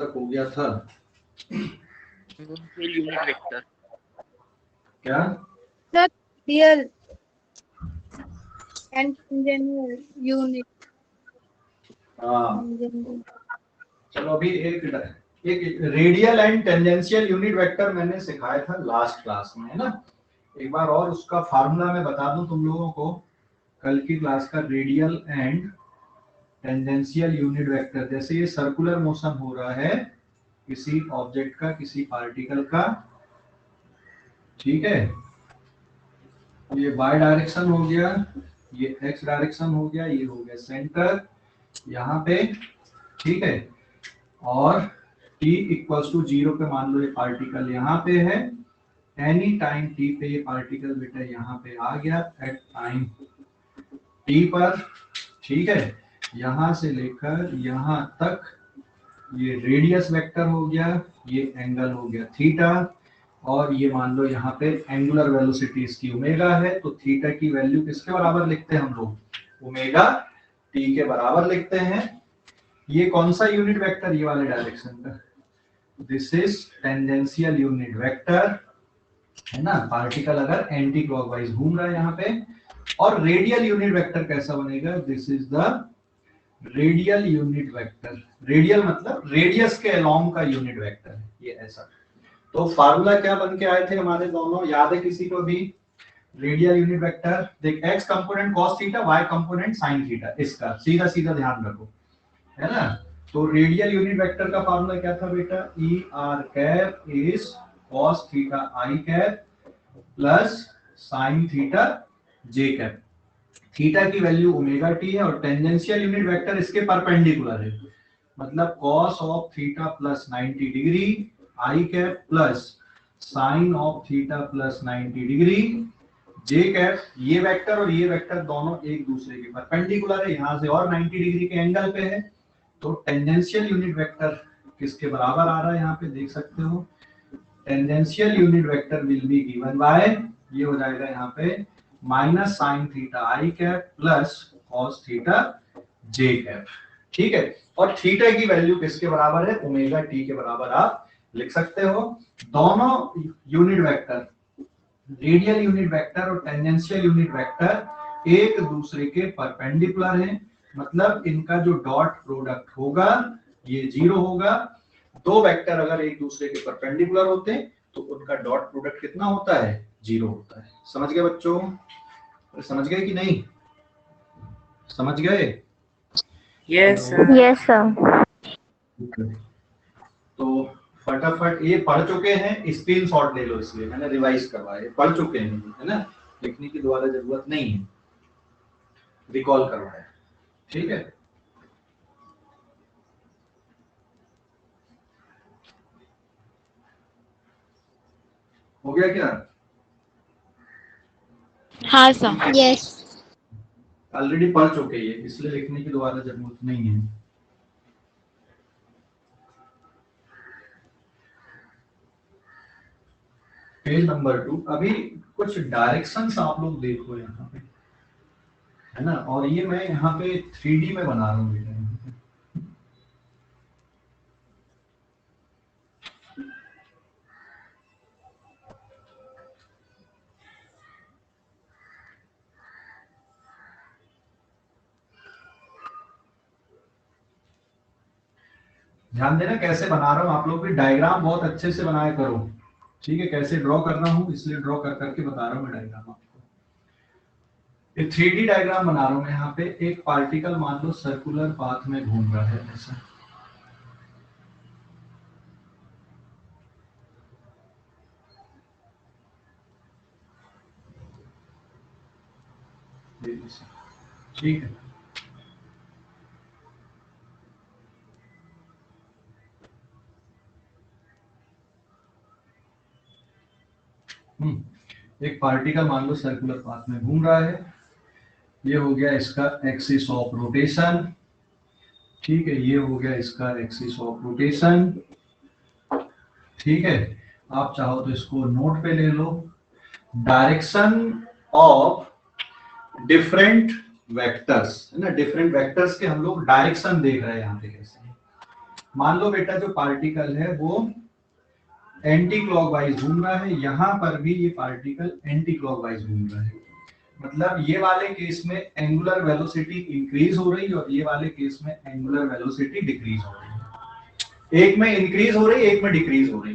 तक हो गया था यूनिट वेक्टर क्या? Real and unit. हाँ चलो अभी एक radial and tangential unit vector मैंने सिखाया था लास्ट क्लास में, है ना। एक बार और उसका फार्मूला मैं बता दूं तुम लोगों को, कल की क्लास का। Radial and tangential unit vector, जैसे ये सर्कुलर मोशन हो रहा है किसी ऑब्जेक्ट का, किसी पार्टिकल का, ठीक है। ये वाई डायरेक्शन हो गया, ये एक्स डायरेक्शन हो गया, ये हो गया सेंटर यहाँ पे, ठीक है। और t इक्वल्स टू 0 पे मान लो ये पार्टिकल यहाँ पे है, एनी टाइम t पे ये पार्टिकल बेटा यहाँ पे आ गया एट टाइम t पर, ठीक है। यहाँ से लेकर यहाँ तक ये रेडियस वेक्टर हो गया, ये एंगल हो गया थीटा, और ये मान लो यहाँ पे एंगुलर वेलोसिटी इसकी ओमेगा है, तो थीटा की वैल्यू किसके बराबर लिखते हैं हम लोग? ओमेगा टी के बराबर लिखते हैं। ये कौन सा यूनिट वेक्टर? ये वाले डायरेक्शन का, this is tangential unit vector, है ना। पार्टिकल अगर एंटी क्लॉकवाइज घूम रहा है यहाँ पे। और रेडियल यूनिट वेक्टर कैसा बनेगा? This is the radial unit vector. Radial मतलब रेडियस के अलोंग का यूनिट वेक्टर है ये, ऐसा। तो फार्मूला क्या बन के आए थे हमारे दोनों, याद है किसी को भी? रेडियल यूनिट वेक्टर देख, X component cos theta, Y component sin theta, इसका सीधा सीधा ध्यान रखो, है ना। तो रेडियल यूनिट वेक्टर का फार्मूला क्या था बेटा? E R cap is cos theta I cap plus sin theta J cap. Theta की वैल्यू ओमेगा टी है, और टेंजेंशियल यूनिट वेक्टर इसके परपेंडिकुलर है, मतलब cos of theta plus 90 degree I cap plus sine of theta plus 90 degree J cap. ये vector और ये vector दोनों एक दूसरे के परपेंडिकुलर है, यहां से और 90 डिग्री के एंगल पे है। तो टेंजेंशियल यूनिट वेक्टर किसके बराबर आ रहा है यहाँ पे देख सकते हो? Tangential unit vector will be given by, ये हो जाएगा यहाँ पे minus sine theta I cap plus cos theta J cap, ठीक है। और थीटा की वैल्यू किसके बराबर है? ओमेगा टी के बराबर आप लिख सकते हो। दोनों unit vector, radial unit vector और टेंजेंशियल यूनिट वेक्टर एक दूसरे के परपेंडिकुलर हैं, मतलब इनका जो डॉट प्रोडक्ट होगा ये 0 होगा। दो वेक्टर अगर एक दूसरे के परपेंडिकुलर होते हैं तो उनका डॉट प्रोडक्ट कितना होता है? 0 होता है। समझ गए बच्चों? समझ गए कि नहीं? समझ गए? Yes sir. Yes sir. तो फटाफट ये पढ़ चुके हैं, स्क्रीनशॉट ले लो, इसलिए मैंने रिवाइज करवाया, पढ़ चुके हैं, है ना। लिखने की दोबारा जरूरत नहीं है, रिकॉल करवाया, ठीक है। हो गया क्या? हाँ सर। यस। ऑलरेडी पढ़ चुके हैं, इसलिए लिखने की दोबारा जरूरत नहीं है। Page number 2। अभी कुछ डायरेक्शंस आप लोग देखो यहाँ पे, है ना। और ये मैं यहाँ पे 3D में बना रहा हूँ बेटा। ध्यान देना कैसे बना रहा हूँ, आप लोग भी डायग्राम बहुत अच्छे से बनाया करो, ठीक है। कैसे ड्रॉ कर रहा हूँ इसलिए ड्रॉ कर करके बता रहा हूँ मैं डायग्राम आपको। एक 3D डायग्राम बना रहा हूँ मैं यहाँ पे। एक पार्टिकल मान लो सर्कुलर पाथ में घूम रहा है ऐसा, ठीक है। एक पार्टिकल मान लो सर्कुलर पाथ में घूम रहा है, ये हो गया इसका एक्सिस ऑफ रोटेशन, ठीक है। ये हो गया इसका एक्सिस ऑफ रोटेशन, ठीक है। आप चाहो तो इसको नोट पे ले लो। डायरेक्शन ऑफ डिफरेंट वेक्टर्स, है ना। डिफरेंट वेक्टर्स के हम लोग डायरेक्शन देख रहे हैं यहाँ पे कैसे। मान लो बेटा जो पार्टिकल है वो एंटी क्लॉकवाइज घूम रहा है, यहां पर भी ये पार्टिकल एंटी क्लॉकवाइज घूम रहा है। मतलब ये वाले केस में एंगुलर वेलोसिटी इंक्रीज हो रही है और ये वाले केस में एंगुलर वेलोसिटी डिक्रीज हो रही है। एक में इंक्रीज हो रही है, एक में डिक्रीज हो रही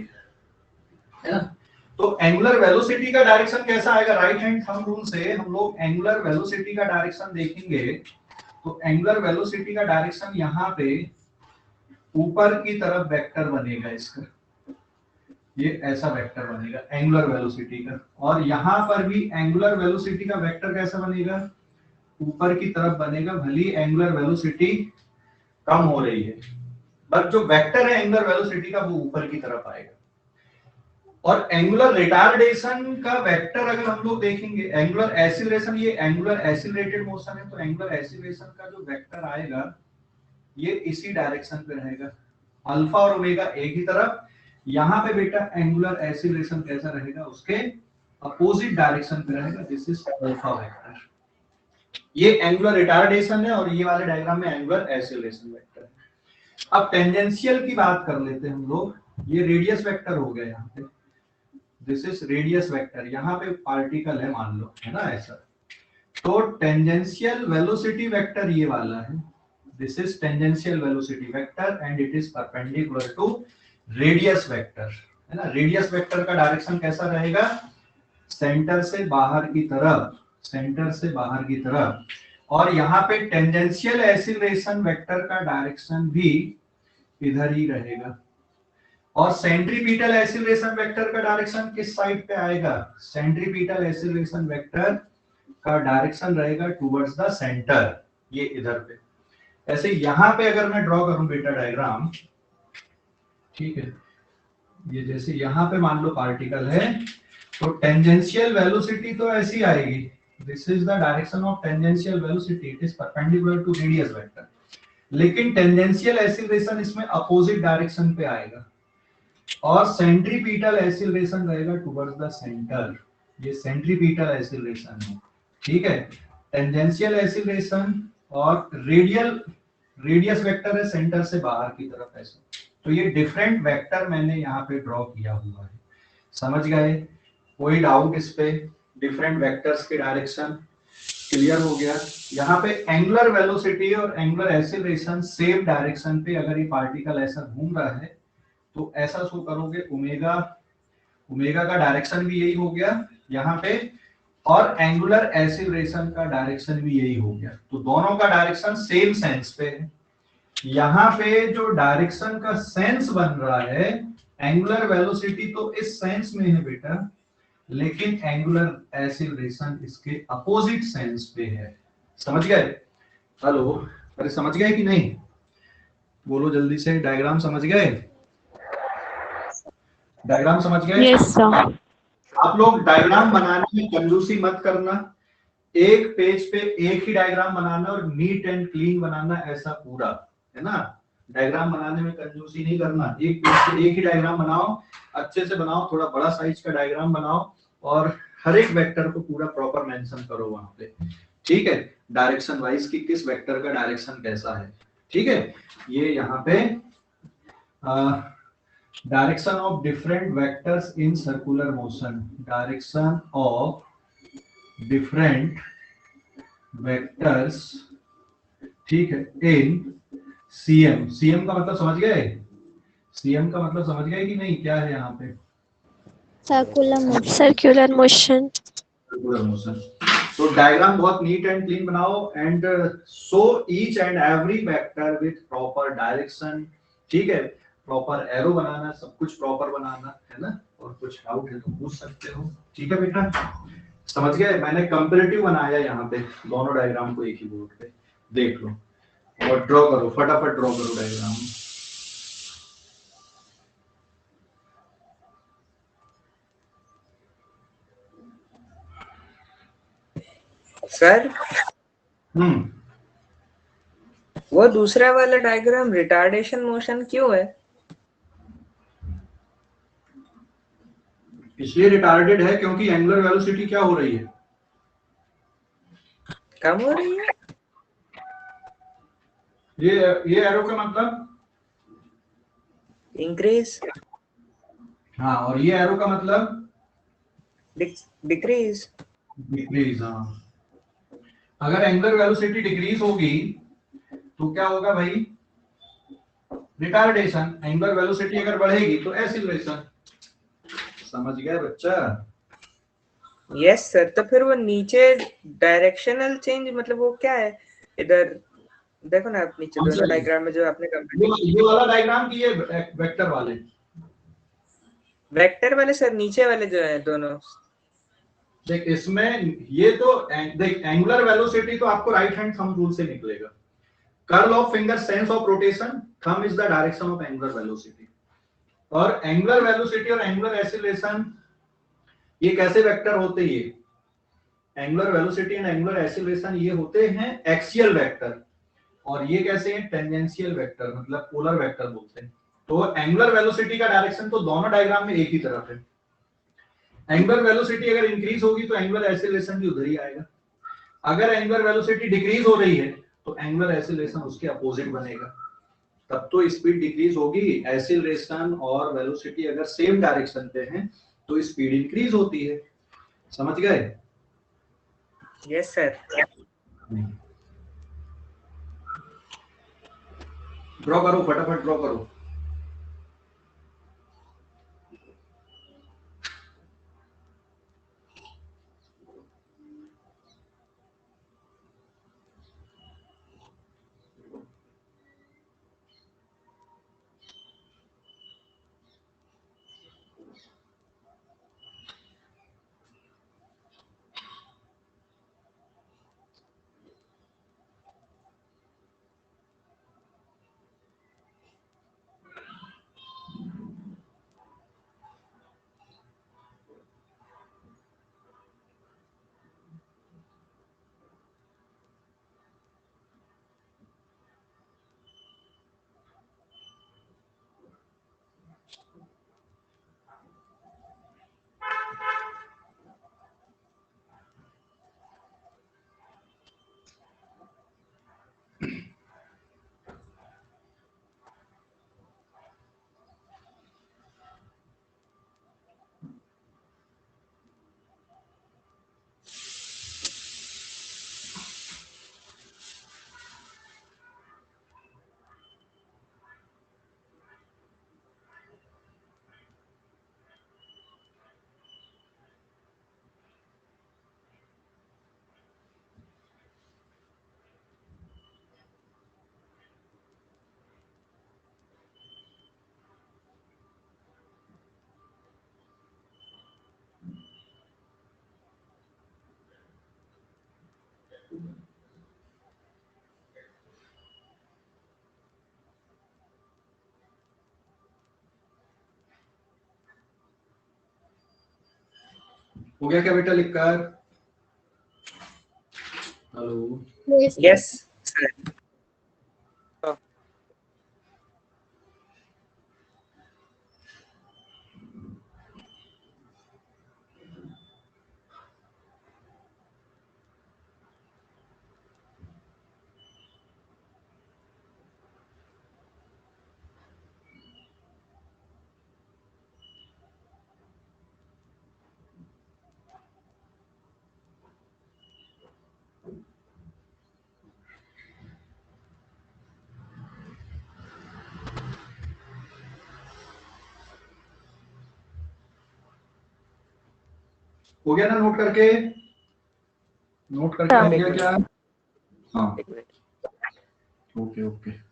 है ना। तो एंगुलर वेलोसिटी का डायरेक्शन कैसा आएगा? राइट हैंड थंब रूल से हम लोग एंगुलर वेलोसिटी का डायरेक्शन देखेंगे तो एंगुलर वेलोसिटी का डायरेक्शन यहाँ पे ऊपर की तरफ वेक्टर बनेगा इसका, ये ऐसा वेक्टर बनेगा एंगुलर वेलोसिटी का। और यहां पर भी एंगुलर वेलोसिटी का वेक्टर कैसा बनेगा? ऊपर की तरफ बनेगा, भली एंगुलर वेलोसिटी कम हो रही है, बट जो वेक्टर है एंगुलर वेलोसिटी का वो ऊपर की तरफ आएगा। और एंगुलर रिटार्डेशन का वेक्टर अगर हम लोग देखेंगे, एंगुलर एक्सीलरेशन, ये एंगुलर एक्सीलरेटेड मोशन है, तो एंगुलर एक्सीलरेशन का जो वेक्टर आएगा ये इसी डायरेक्शन पे रहेगा, अल्फा और ओमेगा एक ही तरफ। यहाँ पे बेटा एंगुलर एक्सीलरेशन कैसा रहेगा? उसके अपोजिट डायरेक्शन पे रहेगा, दिस इज अल्फा वेक्टर। ये एंगुलर रिटार्डेशन है और ये वाले डायग्राम में एंगुलर एक्सीलरेशन वेक्टर है। अब टेंजेंशियल की बात कर लेते हैं हम लोग। ये रेडियस वेक्टर हो गया, यहाँ पे दिस इज रेडियस वेक्टर, यहाँ पे पार्टिकल है मान लो, है ना ऐसा। तो टेंजेंशियल वेलोसिटी वेक्टर ये वाला है, this is tangential velocity vector and it is perpendicular to radius vector, है ना। रेडियस वेक्टर का डायरेक्शन कैसा रहेगा? सेंटर से बाहर की तरफ, सेंटर से बाहर की तरफ। और यहाँ पे टेंजेंशियल एक्सीलरेशन वेक्टर का डायरेक्शन भी इधर ही रहेगा। और सेंट्रीपिटल एक्सीलरेशन वेक्टर का डायरेक्शन किस साइड पे आएगा? सेंट्रीपिटल एक्सीलरेशन वेक्टर का डायरेक्शन रहेगा टुवर्ड्स द सेंटर, ये इधर पे। ऐसे यहां पे अगर मैं ड्रॉ करूं बेटा डायग्राम, ठीक है, ये जैसे यहां पे मान लो पार्टिकल है, तो टेंजेंशियल वेलोसिटी तो ऐसी आएगी, this is the direction of tangential velocity, it is perpendicular to radius vector. लेकिन टेंजेंशियल एक्सीलरेशन इसमें अपोजिट डायरेक्शन पे आएगा और सेंट्रीपिटल एक्सीलरेशन रहेगा टुवर्ड्स द सेंटर, ये सेंट्रीपिटल एक्सीलरेशन है, ठीक है। टेंजेंशियल एक्सीलरेशन और रेडियस वेक्टर है सेंटर से बाहर की तरफ ऐसे। तो ये डिफरेंट वेक्टर मैंने यहाँ पे ड्रॉ किया हुआ है, समझ गए? कोई डाउट इस पे? डिफरेंट वेक्टर्स के डायरेक्शन क्लियर हो गया। यहाँ पे एंगुलर वेलोसिटी और एंगुलर एक्सीलरेशन सेम डायरेक्शन पे, अगर ये पार्टिकल ऐसा घूम रहा है तो ऐसा शो करोगे, ओमेगा, ओमेगा का डायरेक्शन भी यही हो गया यहाँ पे, और एंगुलर एक्सीलरेशन का डायरेक्शन भी यही हो गया। तो दोनों का डायरेक्शन सेम सेंस पे है। यहाँ पे जो डायरेक्शन का सेंस बन रहा है, एंगुलर वेलोसिटी तो इस सेंस में है बेटा, लेकिन एंगुलर एक्सीलरेशन इसके अपोजिट सेंस पे है। समझ गए? हेलो, अरे समझ गए कि नहीं? बोलो जल्दी से, डायग्राम समझ गए? डायग्राम समझ गए? Yes, sir. आप लोग डायग्राम बनाने में कंजूसी मत करना, एक पेज पे एक ही डायग्राम बनाना और नीट एंड क्लीन बनाना, ऐसा पूरा, है ना। डायग्राम बनाने में कंजूसी नहीं करना, एक पेज पे एक ही डायग्राम बनाओ, अच्छे से बनाओ, थोड़ा बड़ा साइज का डायग्राम बनाओ और हर एक वेक्टर को पूरा प्रॉपर मेंशन करो वहां पे, ठीक है, डायरेक्शन वाइज कि किस वेक्टर का डायरेक्शन कैसा है, ठीक है। ये यहाँ पे direction of different vectors in circular motion, direction of different vectors, ठीक है, in CM, CM का मतलब समझ गए? CM का मतलब समझ गए कि नहीं? क्या है यहाँ पे? Circular motion. Circular motion. Circular motion. तो डायग्राम बहुत नीट एंड क्लीन बनाओ and show each and every vector with proper direction, ठीक है, प्रॉपर एरो बनाना, सब कुछ प्रॉपर बनाना, है ना। और कुछ डाउट है तो पूछ सकते हो, ठीक है बेटा? समझ गए? मैंने कंपैरेटिव बनाया यहाँ पे दोनों डायग्राम को एक ही बोर्ड पे, देख लो और ड्रॉ करो, फटाफट ड्रॉ करो डायग्राम। सर हम्म, वो दूसरा वाला डायग्राम रिटार्डेशन मोशन क्यों है? इसलिए रिटार्डेड है क्योंकि एंगुलर वेलोसिटी क्या हो रही है? कम हो रही है। ये एरो का मतलब इंक्रीज, हाँ, और ये एरो का मतलब डिक्रीज। डिक्रीज। हाँ, अगर एंगुलर वेलोसिटी डिक्रीज होगी तो क्या होगा भाई? रिटार्डेशन। एंगुलर वेलोसिटी अगर बढ़ेगी तो एक्सीलरेशन। समझ गया बच्चा? Yes sir. तो फिर वो नीचे डायरेक्शनल चेंज मतलब वो क्या है? इधर देखो ना आप नीचे दोनों डायग्राम में जो आपने ये वाला डायग्राम की ये वेक्टर वाले, वेक्टर वाले सर, नीचे वाले जो है दोनों। देख इसमें ये तो देख एंगुलर वेलोसिटी तो आपको राइट हैंड थंब रूल से निकलेगा। Curl of finger, sense of rotation, thumb is the direction of angular velocity. और एंगुलर वेलोसिटी और एंगुलर एक्सीलरेशन ये कैसे वेक्टर होते हैं? ये angular velocity and angular acceleration ये होते हैं एक्सियल वेक्टर, और ये कैसे हैं? टेंजेंशियल वेक्टर, मतलब पोलर वेक्टर बोलते हैं। तो एंगुलर वेलोसिटी का डायरेक्शन तो दोनों डायग्राम में एक ही तरफ है। एंगुलर वेलोसिटी अगर इंक्रीज होगी तो एंगुलर एक्सीलरेशन भी उधर ही आएगा। अगर एंगुलर वेलोसिटी डिक्रीज हो रही है तो एंगुलर एक्सीलरेशन उसके अपोजिट बनेगा। तब तो स्पीड डिक्रीज होगी। एक्सीलरेशन और वेलोसिटी अगर सेम डायरेक्शन पे हैं तो स्पीड इंक्रीज होती है। समझ गए? Yes sir. ड्रॉ करो, फटाफट ड्रॉ करो। हो गया क्या बेटा लिखकर? हेलो। Yes sir. हो गया ना नोट करके? नोट करके हो गया क्या? हाँ, ओके ओके।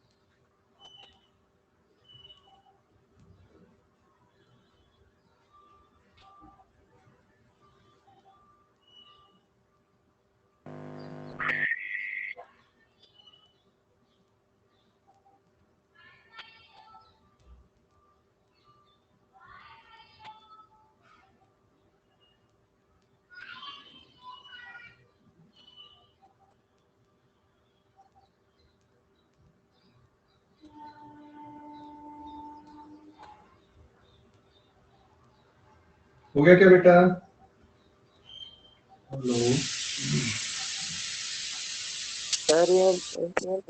हो गया क्या बेटा? हेलो। सर ये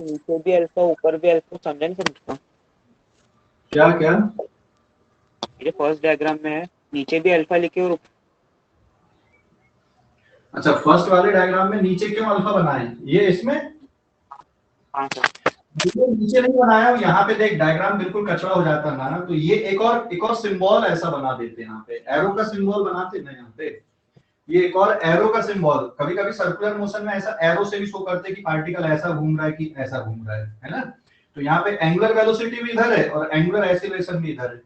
नीचे भी अल्फा ऊपर भी अल्फा समझा नहीं सकता। क्या क्या? ये फर्स्ट डायग्राम में है, नीचे भी अल्फा लिखे और अच्छा, फर्स्ट वाले डायग्राम में नीचे क्यों अल्फा बनाए? ये इसमें हाँ सर नीचे नहीं बनाया हूं, यहाँ पे देख डायग्राम बिल्कुल कचरा हो जाता है ना, तो ये एक और सिंबल ऐसा बना देते हैं, यहाँ पे एरो का सिंबल बनाते हैं ना यहाँ पे, ये एक और एरो का सिंबल। कभी कभी सर्कुलर मोशन में ऐसा एरो से भी शो करते हैं कि पार्टिकल ऐसा घूम रहा है कि ऐसा घूम रहा है ना। तो यहाँ पे एंगुलर वेलोसिटी भी इधर है और एंगुलर एक्सीलरेशन भी इधर है।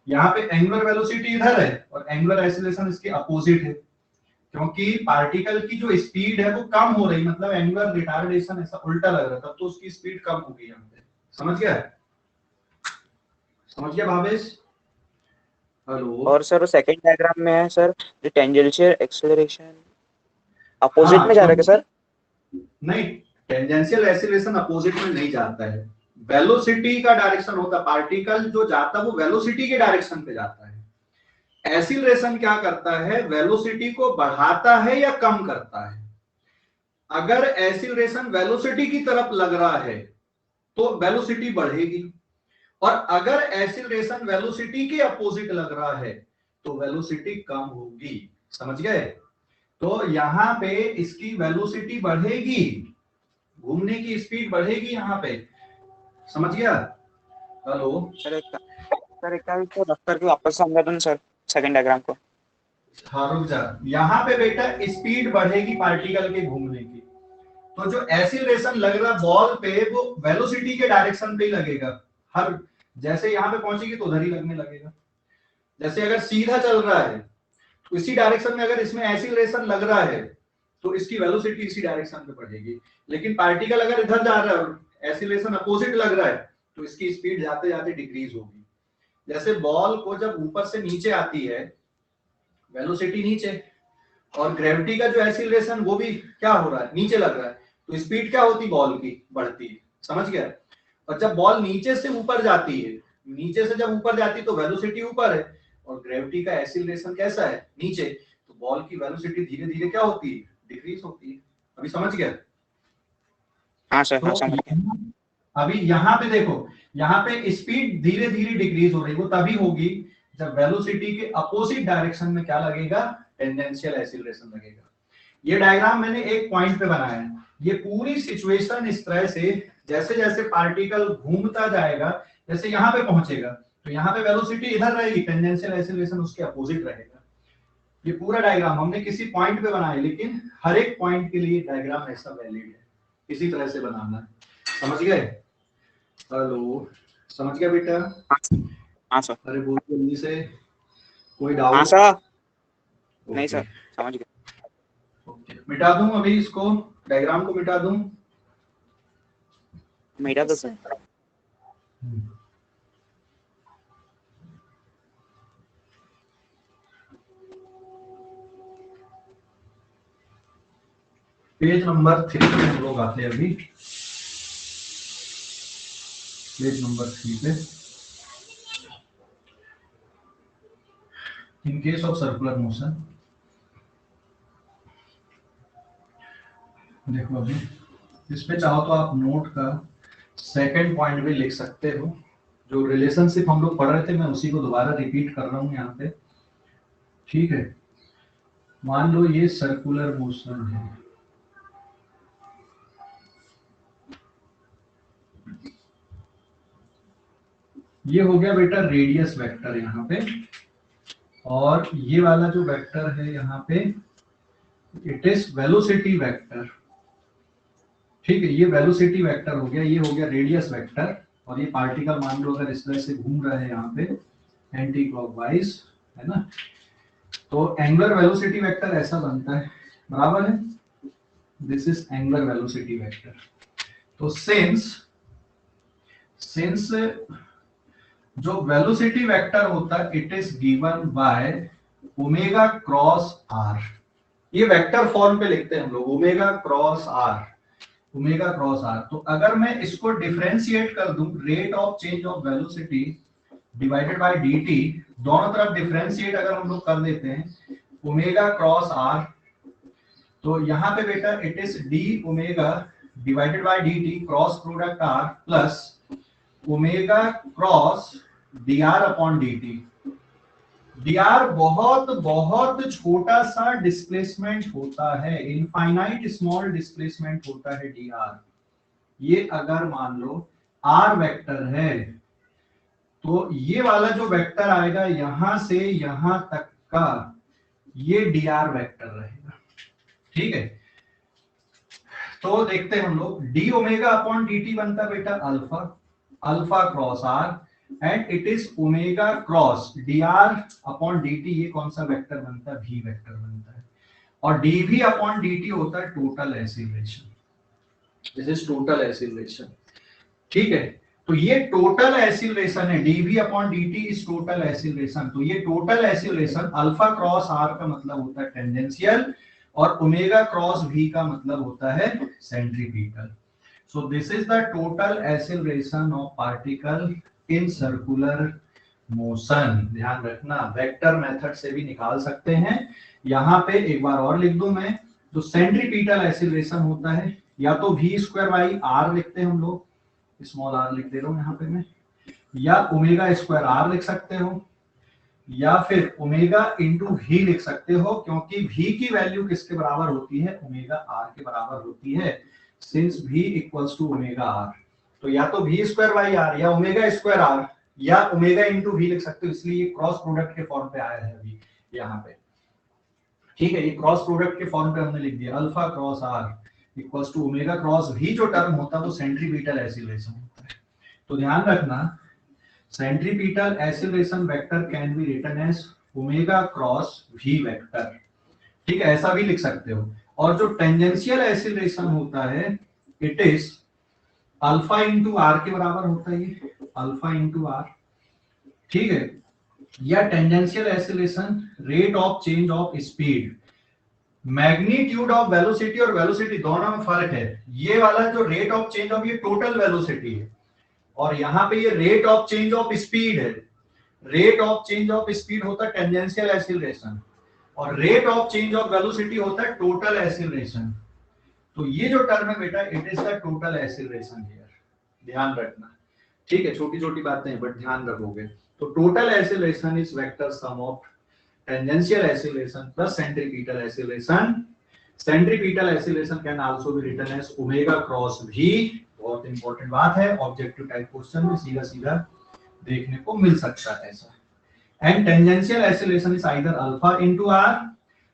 यहाँ पे एंगुलर वेलोसिटी इधर है और एंगुलर एक्सीलरेशन इसके अपोजिट है, क्योंकि पार्टिकल की जो स्पीड है वो कम हो रही, मतलब एंगुलर रिटार्डेशन ऐसा उल्टा लग रहा था, तो उसकी स्पीड कम हो गई यहाँ पे। समझ गया? समझ गया भावेश? हेलो। और सर सेकंड डायग्राम में है सर टेंजेंशियल एक्सेलरेशन अपोजिट में जा रहा है सर? नहीं, टेंजेंशियल एक्सीलरेशन अपोजिट में नहीं जाता है, वेलोसिटी का डायरेक्शन होता है, पार्टिकल जो जाता है वो वेलोसिटी के डायरेक्शन पे जाता है। एक्सीलरेशन क्या करता है? वेलोसिटी को बढ़ाता है या कम करता है। अगर एक्सीलरेशन वेलोसिटी की तरफ लग रहा है तो वेलोसिटी बढ़ेगी, और अगर एक्सीलरेशन वेलोसिटी के अपोजिट लग रहा है तो वेलोसिटी कम होगी। समझ गए? तो यहाँ पे इसकी वेलोसिटी बढ़ेगी, घूमने की स्पीड बढ़ेगी यहाँ पे। समझ गया? हेलो सर एक काम तो रख करके वापस समझा दूं सर सेकंड डायग्राम को। हाँ रुक जा, यहाँ पे बेटा स्पीड बढ़ेगी पार्टिकल के घूमने की, तो जो एक्सीलरेशन लग रहा बॉल पे वो वेलोसिटी के डायरेक्शन पे ही लगेगा। हर जैसे यहाँ पे पहुंचेगी तो उधर ही लगने लगेगा। जैसे अगर सीधा चल रहा है तो इसी डायरेक्शन में अगर इसमें एक्सीलरेशन लग रहा है तो इसकी वेलोसिटी इसी डायरेक्शन पे बढ़ेगी, लेकिन पार्टिकल अगर इधर जा रहा है, एक्सीलरेशन अपोजिट लग रहा है, तो इसकी स्पीड जाते जाते डिक्रीज होगी। जैसे बॉल को जब ऊपर से नीचे आती है, वेलोसिटी नीचे, और ग्रेविटी का जो एक्सीलरेशन वो भी क्या हो रहा है? नीचे लग रहा है, तो स्पीड क्या होती? बॉल की बढ़ती है। समझ गया? और जब बॉल नीचे से ऊपर जाती है, नीचे से जब ऊपर जाती है तो वेलोसिटी ऊपर है और ग्रेविटी का एक्सीलरेशन कैसा है? नीचे, तो बॉल की वेलोसिटी धीरे धीरे क्या होती है? डिक्रीज होती है। अभी समझ गया? हाँ सर, तो हाँ समझ गया। अभी यहाँ पे देखो, यहाँ पे स्पीड धीरे धीरे डिक्रीज हो रही, वो तभी होगी जब वेलोसिटी के अपोजिट डायरेक्शन में क्या लगेगा? टेंजेंशियल एक्सीलरेशन लगेगा। ये डायग्राम मैंने एक पॉइंट पे बनाया है। ये पूरी सिचुएशन इस तरह से, जैसे जैसे पार्टिकल घूमता जाएगा, जैसे यहाँ पे पहुंचेगा तो यहाँ पे वेलोसिटी इधर रहेगी, टेंजेंशियल एक्सीलरेशन उसके अपोजिट रहेगा। ये पूरा डायग्राम हमने किसी पॉइंट पे बनाया, लेकिन हर एक पॉइंट के लिए डायग्राम ऐसा वैलिड है, इसी तरह से बनाना है। समझ गए? हेलो, समझ गया बेटा? हाँ सर। अरे बहुत जल्दी से, कोई डाउट? हाँ सर। नहीं सर, समझ गया। मिटा दूं अभी इसको, डायग्राम को मिटा दूं? मिटा दो सर। पेज नंबर 3 पे हम लोग आते हैं अभी, पेज नंबर 3 पे। In case of circular motion, देखो अभी इस पे चाहो तो आप नोट का सेकंड पॉइंट भी लिख सकते हो। जो रिलेशनशिप हम लोग पढ़ रहे थे मैं उसी को दोबारा रिपीट कर रहा हूँ यहाँ पे, ठीक है? मान लो ये सर्कुलर मोशन है, ये हो गया बेटा रेडियस वेक्टर यहाँ पे, और ये वाला जो वेक्टर है यहाँ पे इट इज वेलोसिटी वेक्टर। ठीक है, ये वेलोसिटी वेक्टर हो गया, ये हो गया रेडियस वेक्टर, और ये पार्टिकल मान लो अगर इस तरह से घूम रहा है यहाँ पे एंटी क्लॉकवाइज, है ना, तो एंगुलर वेलोसिटी वेक्टर ऐसा बनता है, बराबर है? This is angular velocity vector. तो सिंस जो वेलोसिटी वेक्टर होता है it is given by omega cross R, ये वेक्टर फॉर्म पे लिखते हैं हम लोग, omega cross R, omega cross R. तो अगर मैं इसको डिफरेंशिएट कर दूं, rate of change of velocity divided by dt, दोनों तरफ डिफरेंशिएट अगर हम लोग कर देते हैं ओमेगा क्रॉस आर, तो यहाँ पे बेटा it is D omega divided by dt cross product r plus omega cross dr upon dt, dr बहुत बहुत छोटा सा डिस्प्लेसमेंट होता है, इनफाइनाइट स्मॉल डिस्प्लेसमेंट होता है dr। ये अगर मान लो r वेक्टर है तो ये वाला जो वेक्टर आएगा यहां से यहां तक का ये dr वेक्टर रहेगा, ठीक है। तो देखते हैं हम लोग, d omega upon d t बनता है बेटा alpha, alpha cross r, and it is omega cross d r upon d t. ये कौन सा वेक्टर बनता है? भी वेक्टर बनता है। और d v upon d t होता है total acceleration, this is total acceleration, ठीक है। तो ये टोटल एक्सीलरेशन है, d v upon d t is total acceleration. तो ये total acceleration alpha cross r का मतलब होता है टेंजेंशियल, और ओमेगा क्रॉस वी का मतलब होता है centripetal. So this is the total acceleration of particle in circular motion. ध्यान रखना, वेक्टर मेथड से भी निकाल सकते हैं। यहां पे एक बार और लिख दूं मैं, तो सेंट्रीपिटल एक्सीलरेशन होता है या तो v स्क्वायर बाई आर लिखते हैं हम लोग, स्मॉल आर लिख दे रहा हूं यहां पे मैं, या ओमेगा स्क्वायर आर लिख सकते हो, या फिर ओमेगा इंटू वी लिख सकते हो, क्योंकि v की वैल्यू किसके बराबर होती है? ओमेगा आर के बराबर होती है, since v equals to omega r. तो या तो v स्क्वायर बाई आर या ओमेगा स्क्वायर आर या ओमेगा इंटू वी लिख सकते हो, इसलिए ये क्रॉस प्रोडक्ट के फॉर्म पे आया है अभी यहाँ पे, ठीक है। ये क्रॉस प्रोडक्ट के फॉर्म पे हमने लिख दिया, alpha cross r equals to omega cross v. जो टर्म होता है वो सेंट्रीपिटल एक्सीलरेशन होता है। तो ध्यान रखना, centripetal acceleration vector can be written as omega cross v vector, ठीक है, ऐसा भी लिख सकते हो। और जो टेंजेंशियल एक्सीलरेशन होता है it is alpha into r के बराबर होता है, ये अल्फा इंटू आर, ठीक है। या tangential acceleration rate of change of speed, magnitude of velocity और वेलोसिटी दोनों में फर्क है। ये वाला जो रेट ऑफ चेंज ऑफ, ये टोटल वेलोसिटी है, और यहाँ पे ये rate of change of speed है। Rate of change of speed होता है टेंजेंशियल एक्सीलरेशन, और rate of change of velocity होता है टोटल एक्सीलरेशन। तो ये जो टर्म है बेटा, it is the total acceleration here, ध्यान रखना, ठीक है। छोटी छोटी बातें हैं बट ध्यान रखोगे। तो total acceleration is vector sum of tangential acceleration plus centripetal acceleration. Centripetal acceleration can also be written as omega cross v। बहुत इंपॉर्टेंट बात है, ऑब्जेक्टिव टाइप क्वेश्चन में सीधा सीधा देखने को मिल सकता है ऐसा। And tangential acceleration is either alpha into R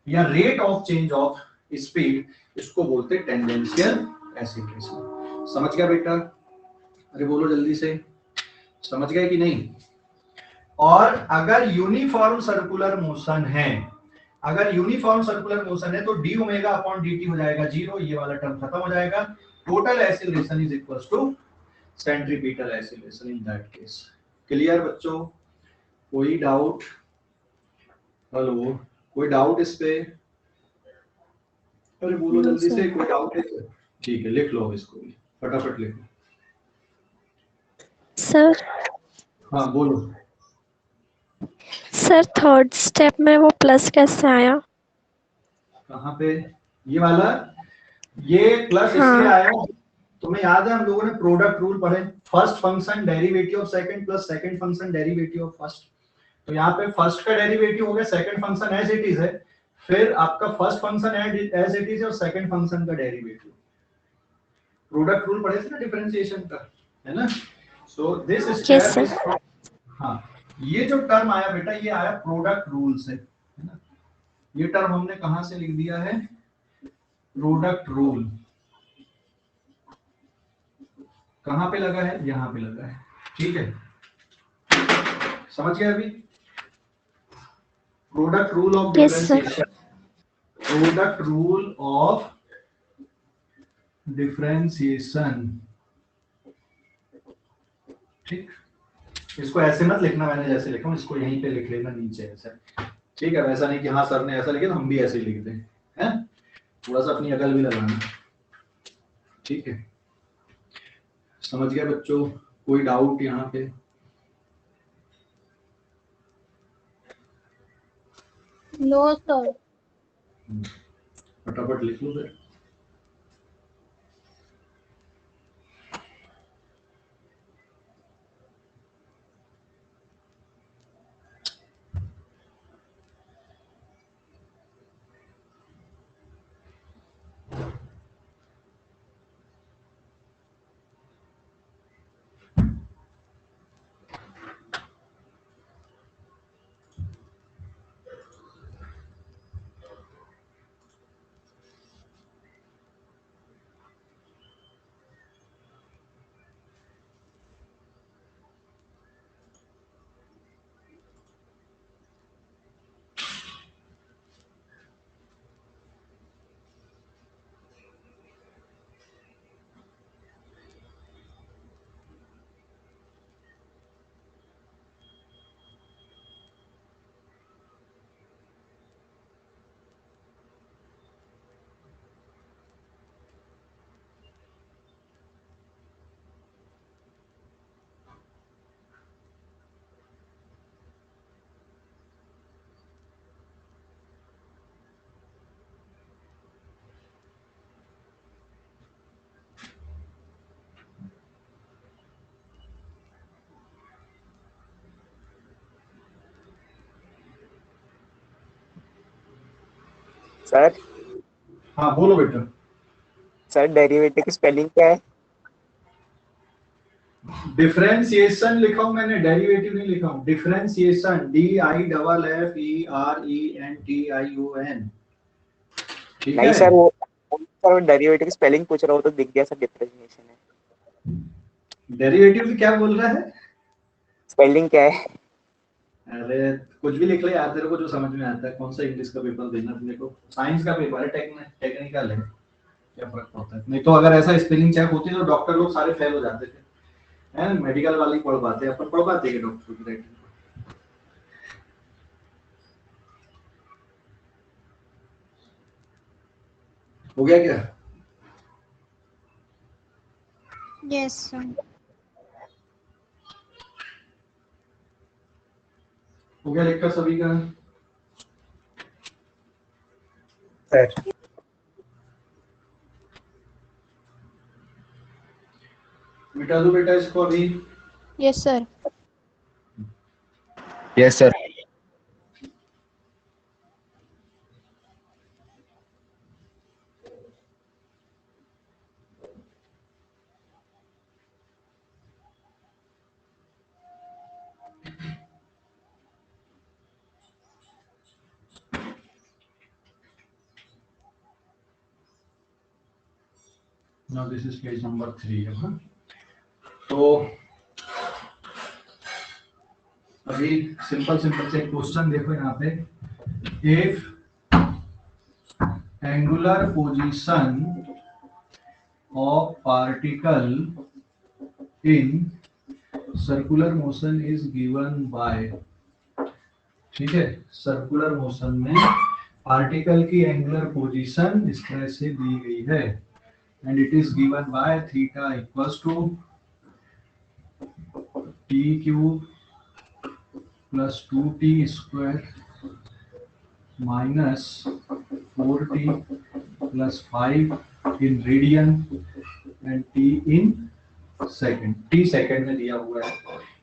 या rate of change of speed, इसको बोलते हैं टेंजेंशियल एक्सीलरेशन। समझ गया बेटा? अरे बोलो जल्दी से, समझ गए कि नहीं? और अगर यूनिफॉर्म सर्कुलर मोशन है, अगर यूनिफॉर्म सर्कुलर मोशन है तो d omega upon d t हो जाएगा जीरो, ये वाला टर्म खत्म हो जाएगा। Total acceleration is equals to centripetal acceleration in that case. Clear बच्चों? कोई डाउट? हेलो, कोई डाउट इस पे? अरे बोलो जल्दी से, कोई डाउट है? ठीक है, लिख लो इसको भी, फटाफट लिखो। सर हाँ बोलो। सर थर्ड स्टेप में वो प्लस कैसे आया? कहाँ पे? ये वाला, ये प्लस इसलिए आया, तुम्हें याद है हम लोगों ने प्रोडक्ट रूल पढ़े, first function derivative of second plus second function derivative of first. तो यहाँ पे फर्स्ट का डेरिवेटिव हो गया, second function as it is है, फिर आपका first function as it is है और सेकंड फंक्शन का डेरिवेटिव। प्रोडक्ट रूल पढ़े थे ना डिफरेंशिएशन का, है ना? सो दिस स्टेप इज, हाँ, ये जो टर्म आया बेटा, ये आया प्रोडक्ट रूल से, है ना? ये टर्म हमने कहां से लिख दिया है? Product rule. कहां पे लगा है? यहां पे लगा है, ठीक है। समझ गए अभी? Product rule of differentiation, product rule of differentiation, ठीक। इसको ऐसे मत लिखना, मैंने जैसे लिखा हूं इसको यहीं पे लिख लेना नीचे ऐसे, ठीक है। वैसा नहीं कि हाँ सर ने ऐसा लिखा तो हम भी ऐसे ही लिख दें, हैं? थोड़ा सा अपनी अकल भी लगाना, ठीक है। समझ गया बच्चों? कोई डाउट यहाँ पे? No sir. फटाफट लिख लो फिर। सर हाँ बोलो बेटा। सर डेरिवेटिव की स्पेलिंग क्या है? डिफरेंशिएशन लिखा हूं मैंने, डेरिवेटिव नहीं लिखा हूं। Differentiation, DIFFERENTION। ठीक नहीं है। सर, वो सर डेरिवेटिव की स्पेलिंग पूछ रहा हूँ तो दिख गया सर, डिफरेंशिएशन है। डेरिवेटिव क्या बोल रहा है? स्पेलिंग क्या है? अरे कुछ भी लिख ले यार, तेरे को जो समझ में आता है। कौन सा इंग्लिश का पेपर देना तेरे को? साइंस का पेपर है, टेक्निकल है, क्या फर्क पड़ता है? नहीं तो अगर ऐसा स्पेलिंग चेक होती तो डॉक्टर लोग सारे फेल हो जाते थे, है ना? मेडिकल वाले ही पढ़ पाते, अपन पढ़ पाते हैं डॉक्टर की राइटिंग। हो गया क्या? Yes sir. हो गया लेक्चर सभी का? सर मिटा दो बेटा इसको अभी। Yes sir. Yes sir. Now this is page number 3। तो अभी सिंपल सिंपल से क्वेश्चन देखो यहाँ पे। If angular position of particle in circular motion is given by, ठीक है, सर्कुलर मोशन में पार्टिकल की एंगुलर पोजीशन इस तरह से दी गई है, and it is given by theta equals to t cube plus 2t square minus 4t plus 5 in radian and t in second. t second में दिया हुआ है।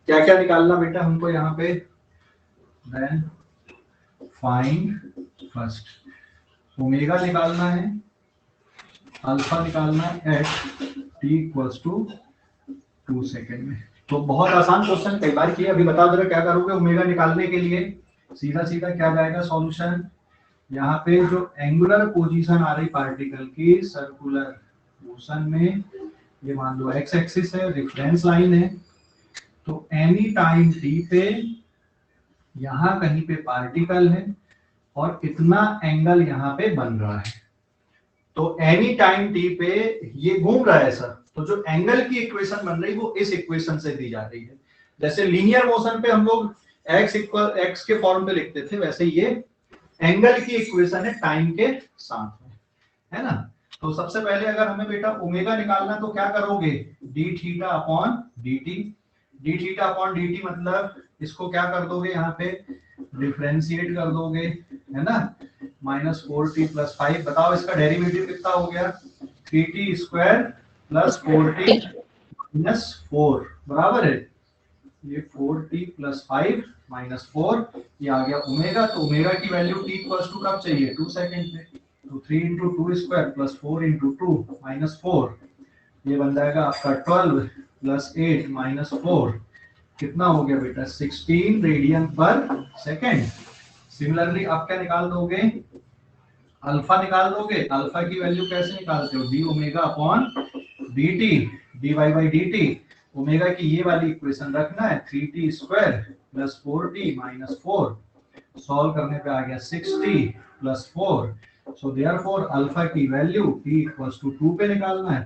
क्या क्या निकालना बेटा हमको यहाँ पे? देन फाइंड फर्स्ट ओमेगा निकालना है, अल्फा निकालना है at t equals to 2 second में। तो बहुत आसान क्वेश्चन, कई बार किया। अभी बता दो क्या करोगे ओमेगा निकालने के लिए। सीधा सीधा क्या जाएगा सॉल्यूशन? यहाँ पे जो एंगुलर पोजीशन आ रही पार्टिकल की सर्कुलर मोशन में, ये मान लो एक्स एक्सिस है, रेफरेंस लाइन है। तो एनी टाइम टी पे यहाँ कहीं पे पार्टिकल है और इतना एंगल यहाँ पे बन रहा है। तो एनी टाइम टी पे ये घूम रहा है सर। तो जो एंगल की इक्वेशन बन रही है वो इस इक्वेशन से दी जा रही है। जैसे लीनियर मोशन पे हम लोग x इक्वल x के फॉर्म पे लिखते थे, वैसे ये एंगल की इक्वेशन है टाइम के साथ में, है ना? तो सबसे पहले अगर हमें बेटा ओमेगा निकालना तो क्या करोगे? D theta upon d t. D theta upon d T मतलब इसको क्या कर दोगे? यहाँ पे डिफरेंशिएट कर दोगे, है ना? Minus 4t plus 5। बताओ इसका डेरिवेटिव कितना हो गया? 3t square plus 4t minus 4 बराबर है ये 4t प्लस 5 माइनस 4, ये आ गया ओमेगा। तो ओमेगा की वैल्यू t इक्वल्स टू कब चाहिए? 2 सेकंड पे। तो 3 into 2 square plus 4 into 2 minus 4, ये बन जाएगा आपका 12 प्लस 8 माइनस 4। कितना हो गया बेटा? 16 रेडियन पर सेकेंड। सिमिलरली आप क्या निकाल दोगे? अल्फा निकाल दोगे। अल्फा की वैल्यू कैसे निकालते हो? D omega upon d t, d y by d t. Omega की ये वाली इक्वेशन रखना है, 3t square plus 4t minus 4। Solve करने पे आ गया 6t plus 4। So therefore alpha की वैल्यू t इक्वल्स टू 2 पे निकालना है।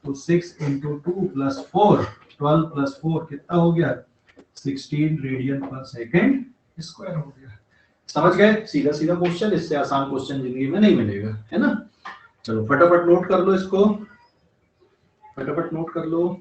तो 6 इंटू 2 प्लस 4, 12 प्लस 4 कितना हो गया? 16 रेडियन पर सेकेंड स्क्वायर हो गया। समझ गए? सीधा सीधा क्वेश्चन, इससे आसान क्वेश्चन जिंदगी में नहीं मिलेगा, है ना? चलो फटाफट नोट कर लो इसको, फटाफट नोट कर लो।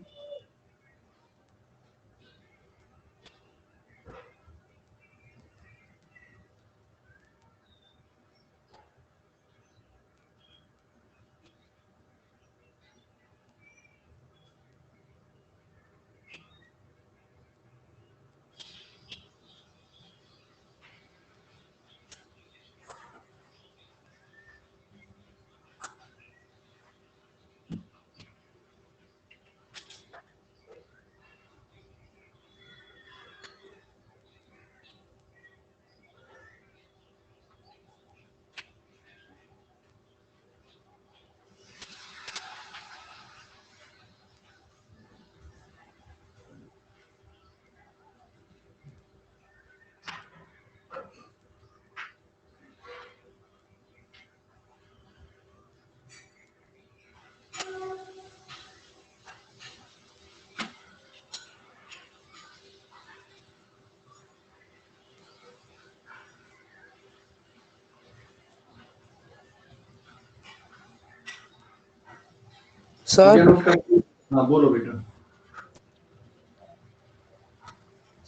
सर नोट कर। हाँ बोलो बेटा।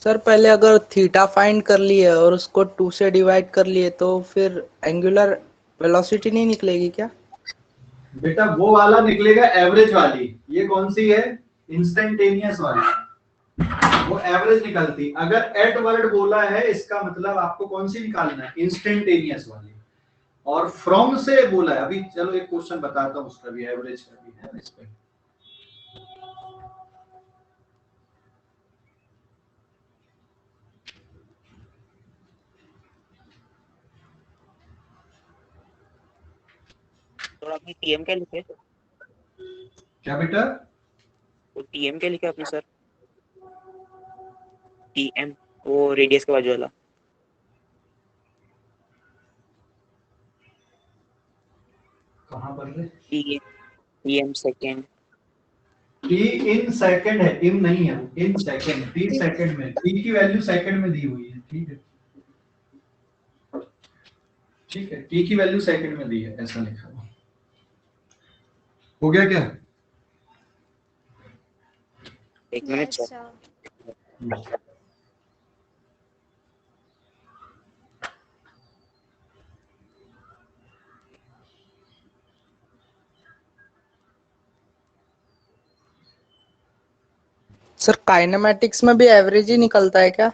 सर पहले अगर थीटा फाइंड कर लिए और उसको 2 से डिवाइड कर लिए तो फिर एंगुलर वेलोसिटी नहीं निकलेगी क्या? बेटा वो वाला निकलेगा एवरेज वाली, ये कौन सी है? इंस्टेंटेनियस वाली, वो एवरेज निकलती। अगर एट वर्ड बोला है इसका मतलब आपको कौन सी निकालना है? इंस्टेंटेनियस वाली। और फ्रॉम से बोला है, अभी चलो एक क्वेश्चन बताता हूँ उसका भी, एवरेज का भी है इस पे। तो आपने टीएम क्या लिखे? क्या बेटा? वो टीएम क्या लिखा आपने सर? टीएम वो रेडियस के बाजू वाला। कहाँ पर है? TM second. T in second है, इन नहीं है, इन सेकंड। टी सेकंड में, टी की वैल्यू सेकंड में दी हुई है। ठीक है, ठीक है, टी की वैल्यू सेकंड में दी है, ऐसा लिखा हुआ। हो गया क्या? एक minute Yes, sir. sir. Sir kinematics में भी एवरेज ही निकलता है क्या?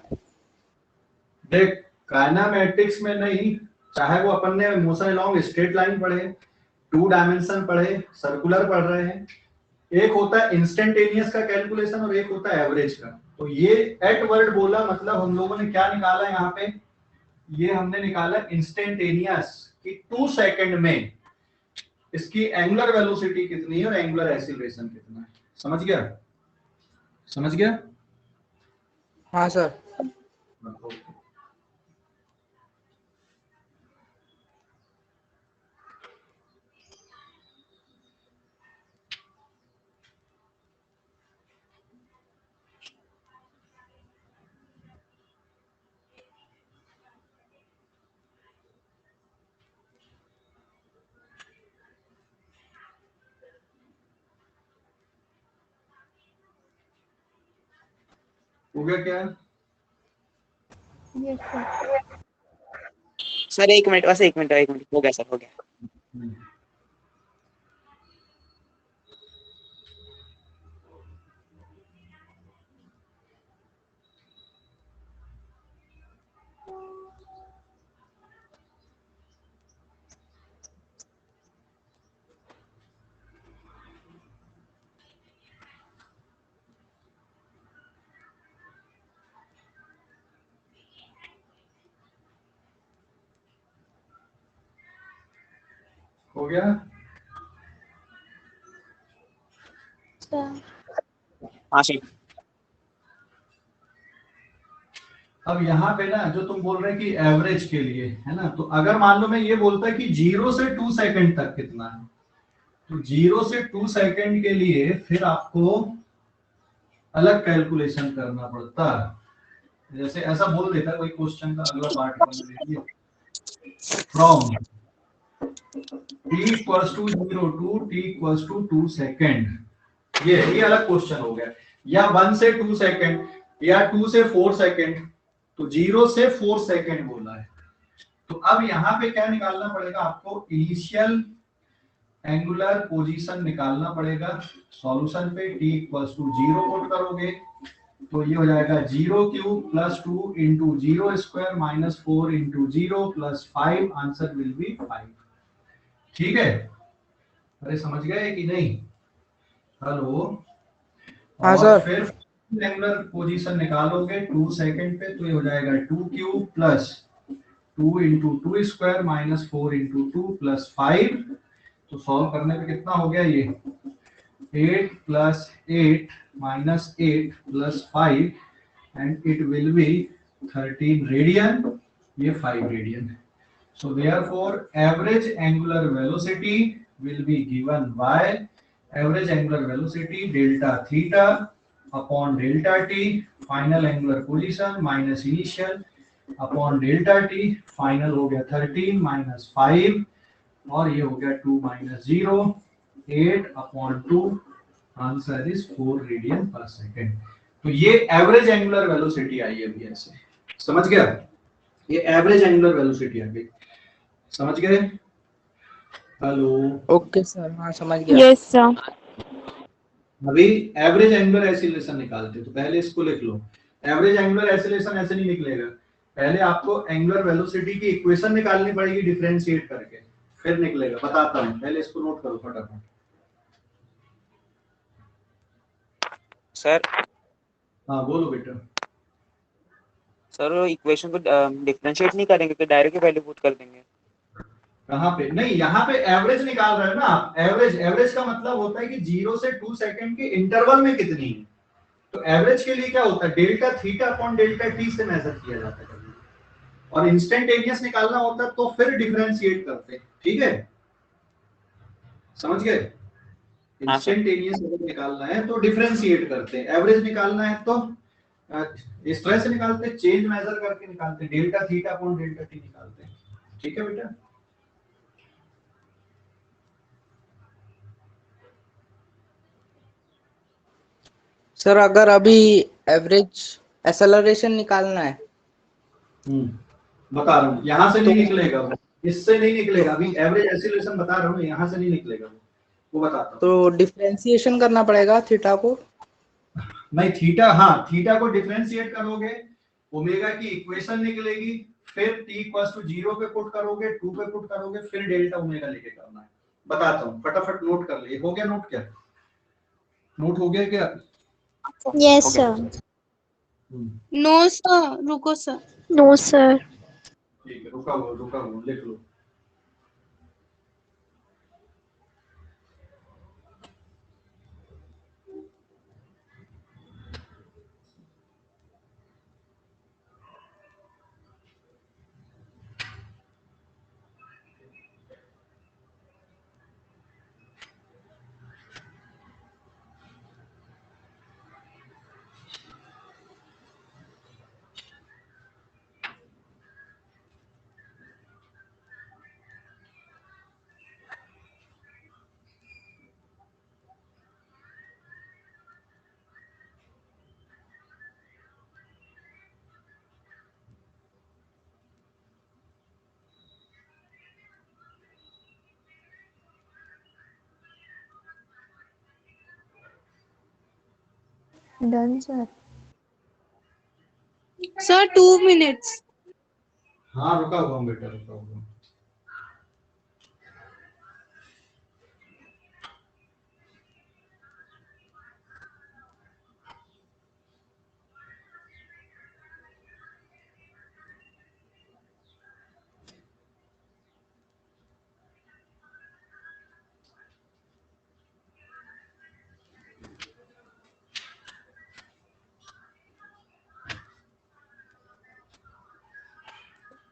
देख, काइनेमैटिक्स में नहीं, चाहे वो अपन ने मोशन अलोंग स्ट्रेट लाइन पढ़े, 2 डायमेंशन पढ़े, सर्कुलर पढ़ रहे हैं, एक होता है इंस्टेंटेनियस का कैलकुलेशन और एक होता है एवरेज का। तो ये एट वर्ड बोला मतलब हम लोगों ने क्या निकाला यहाँ पे? ये हमने निकाला इंस्टेंटेनियस कि 2 सेकंड में इसकी एंगुलर वेलोसिटी कितनी है और एंगुलर एक्सीलरेशन कितना है। समझ गया? समझ गया? हाँ सर। हो गया क्या? Yes, sir. सर एक मिनट, बस एक मिनट हो गया सर, हो गया। हो गया? Sir. हाँ सर। अब यहाँ पे ना जो तुम बोल रहे हैं कि एवरेज के लिए है ना, तो अगर मान लो मैं ये बोलता कि 0 से 2 सेकंड तक कितना है, तो 0 से 2 सेकंड के लिए फिर आपको अलग कैलकुलेशन करना पड़ता। जैसे ऐसा बोल देता कोई क्वेश्चन का अगला पार्ट कर लीजिए, from t equals to 0 to t equals to 2 second, ये अलग क्वेश्चन हो गया। या 1 से 2 सेकंड या 2 से 4 सेकंड, तो 0 से 4 सेकंड बोला है। तो अब यहाँ पे क्या निकालना पड़ेगा आपको? इनिशियल एंगुलर पोजीशन निकालना पड़ेगा। सॉल्यूशन पे t इक्वल्स टू 0 पुट करोगे तो ये हो जाएगा 0 cube plus 2 into 0 square minus 4 into 0 plus 5, answer will B 5। ठीक है? अरे समझ गए कि नहीं? हेलो? हाँ और सर। फिर एंगुलर पोजीशन निकालोगे 2 सेकंड पे तो ये हो जाएगा 2 cube plus 2 into 2 square minus 4 into 2 plus 5। तो सॉल्व करने पे कितना हो गया? ये 8 plus 8 minus 8 plus 5 and it will B 13 radian, ये 5 radian. So therefore average angular velocity will be given by average angular velocity delta theta upon delta t final angular position minus initial upon delta t final हो गया 13 minus 5 और ये हो गया 2 minus 0 8/2 answer is 4 radian पर second. तो ये average angular velocity आई है अभी ऐसे, समझ गया? ये एवरेज एंगुलर वेलोसिटी आ गई, समझ गए? हेलो, ओके सर, हाँ समझ गया। Yes sir. अभी एवरेज एंगुलर एसिलेशन निकालते, तो पहले इसको लिख लो। एवरेज एंगुलर एसिलेशन ऐसे नहीं निकलेगा, पहले आपको एंगुलर वेलोसिटी की इक्वेशन निकालनी पड़ेगी डिफरेंशिएट करके, फिर निकलेगा। बताता हूँ, पहले इसको नोट करो फटाफट। सर हाँ बोलो बेटा। सर इक्वेशन को डिफरेंशिएट नहीं करेंगे तो डायरेक्ट वैल्यू पुट कर देंगे। कहाँ पे? नहीं, यहाँ पे एवरेज निकाल रहे हो ना आप। एवरेज, एवरेज का मतलब होता है कि 0 से 2 सेकंड के इंटरवल में कितनी है। तो एवरेज के लिए क्या होता है, delta theta upon delta T से मेजर किया जाता है कभी। और इंस्टेंटेनियस निकालना होता है तो फिर डिफरेंशिएट करते हैं, ठीक है? समझ गए? इंस्टेंटेनियस अगर निकालना है तो डिफरेंशिएट करते हैं, एवरेज निकालना है तो इस तरह से निकालते हैं, चेंज मेजर करके निकालते हैं, delta theta upon delta T निकालते हैं। ठीक है बेटा? सर अगर अभी एवरेज एक्सेलरेशन निकालना है बता रहा हूँ, यहाँ से नहीं निकलेगा वो, इससे नहीं निकलेगा। अभी एवरेज एक्सीलरेशन बता रहा हूँ, यहाँ से नहीं निकलेगा वो बताता हूँ। तो डिफरेंशिएशन करना पड़ेगा थीटा को। नहीं थीटा, हाँ थीटा को डिफरेंशिएट करोगे, ओमेगा की इक्वेशन निकलेगी, फिर t इक्वल्स टू 0 पे पुट करोगे, 2 पे पुट करोगे, फिर डेल्टा ओमेगा लेके करना है। बताता हूँ, फटाफट नोट कर ले। हो गया नोट? क्या नोट हो गया क्या? Yes sir. नो सर, रुको सर। No sir. ठीक है, रुका हुआ लिख लो। Done sir. Sir 2 minutes. हाँ रुका हुआ हूँ बेटा, रुका हुआ हूँ।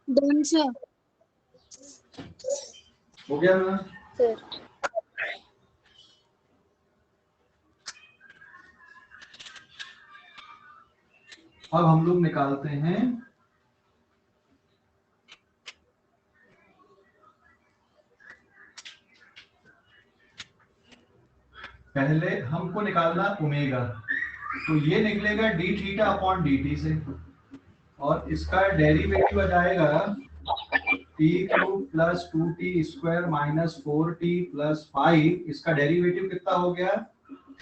Done sir. हो गया ना? सर अब हम लोग निकालते हैं पहले हमको निकालना ओमेगा, तो ये निकलेगा D theta upon d T से, और इसका डेरिवेटिव आ जाएगा T cube plus 2t square minus 4t plus 5। इसका डेरिवेटिव कितना हो गया?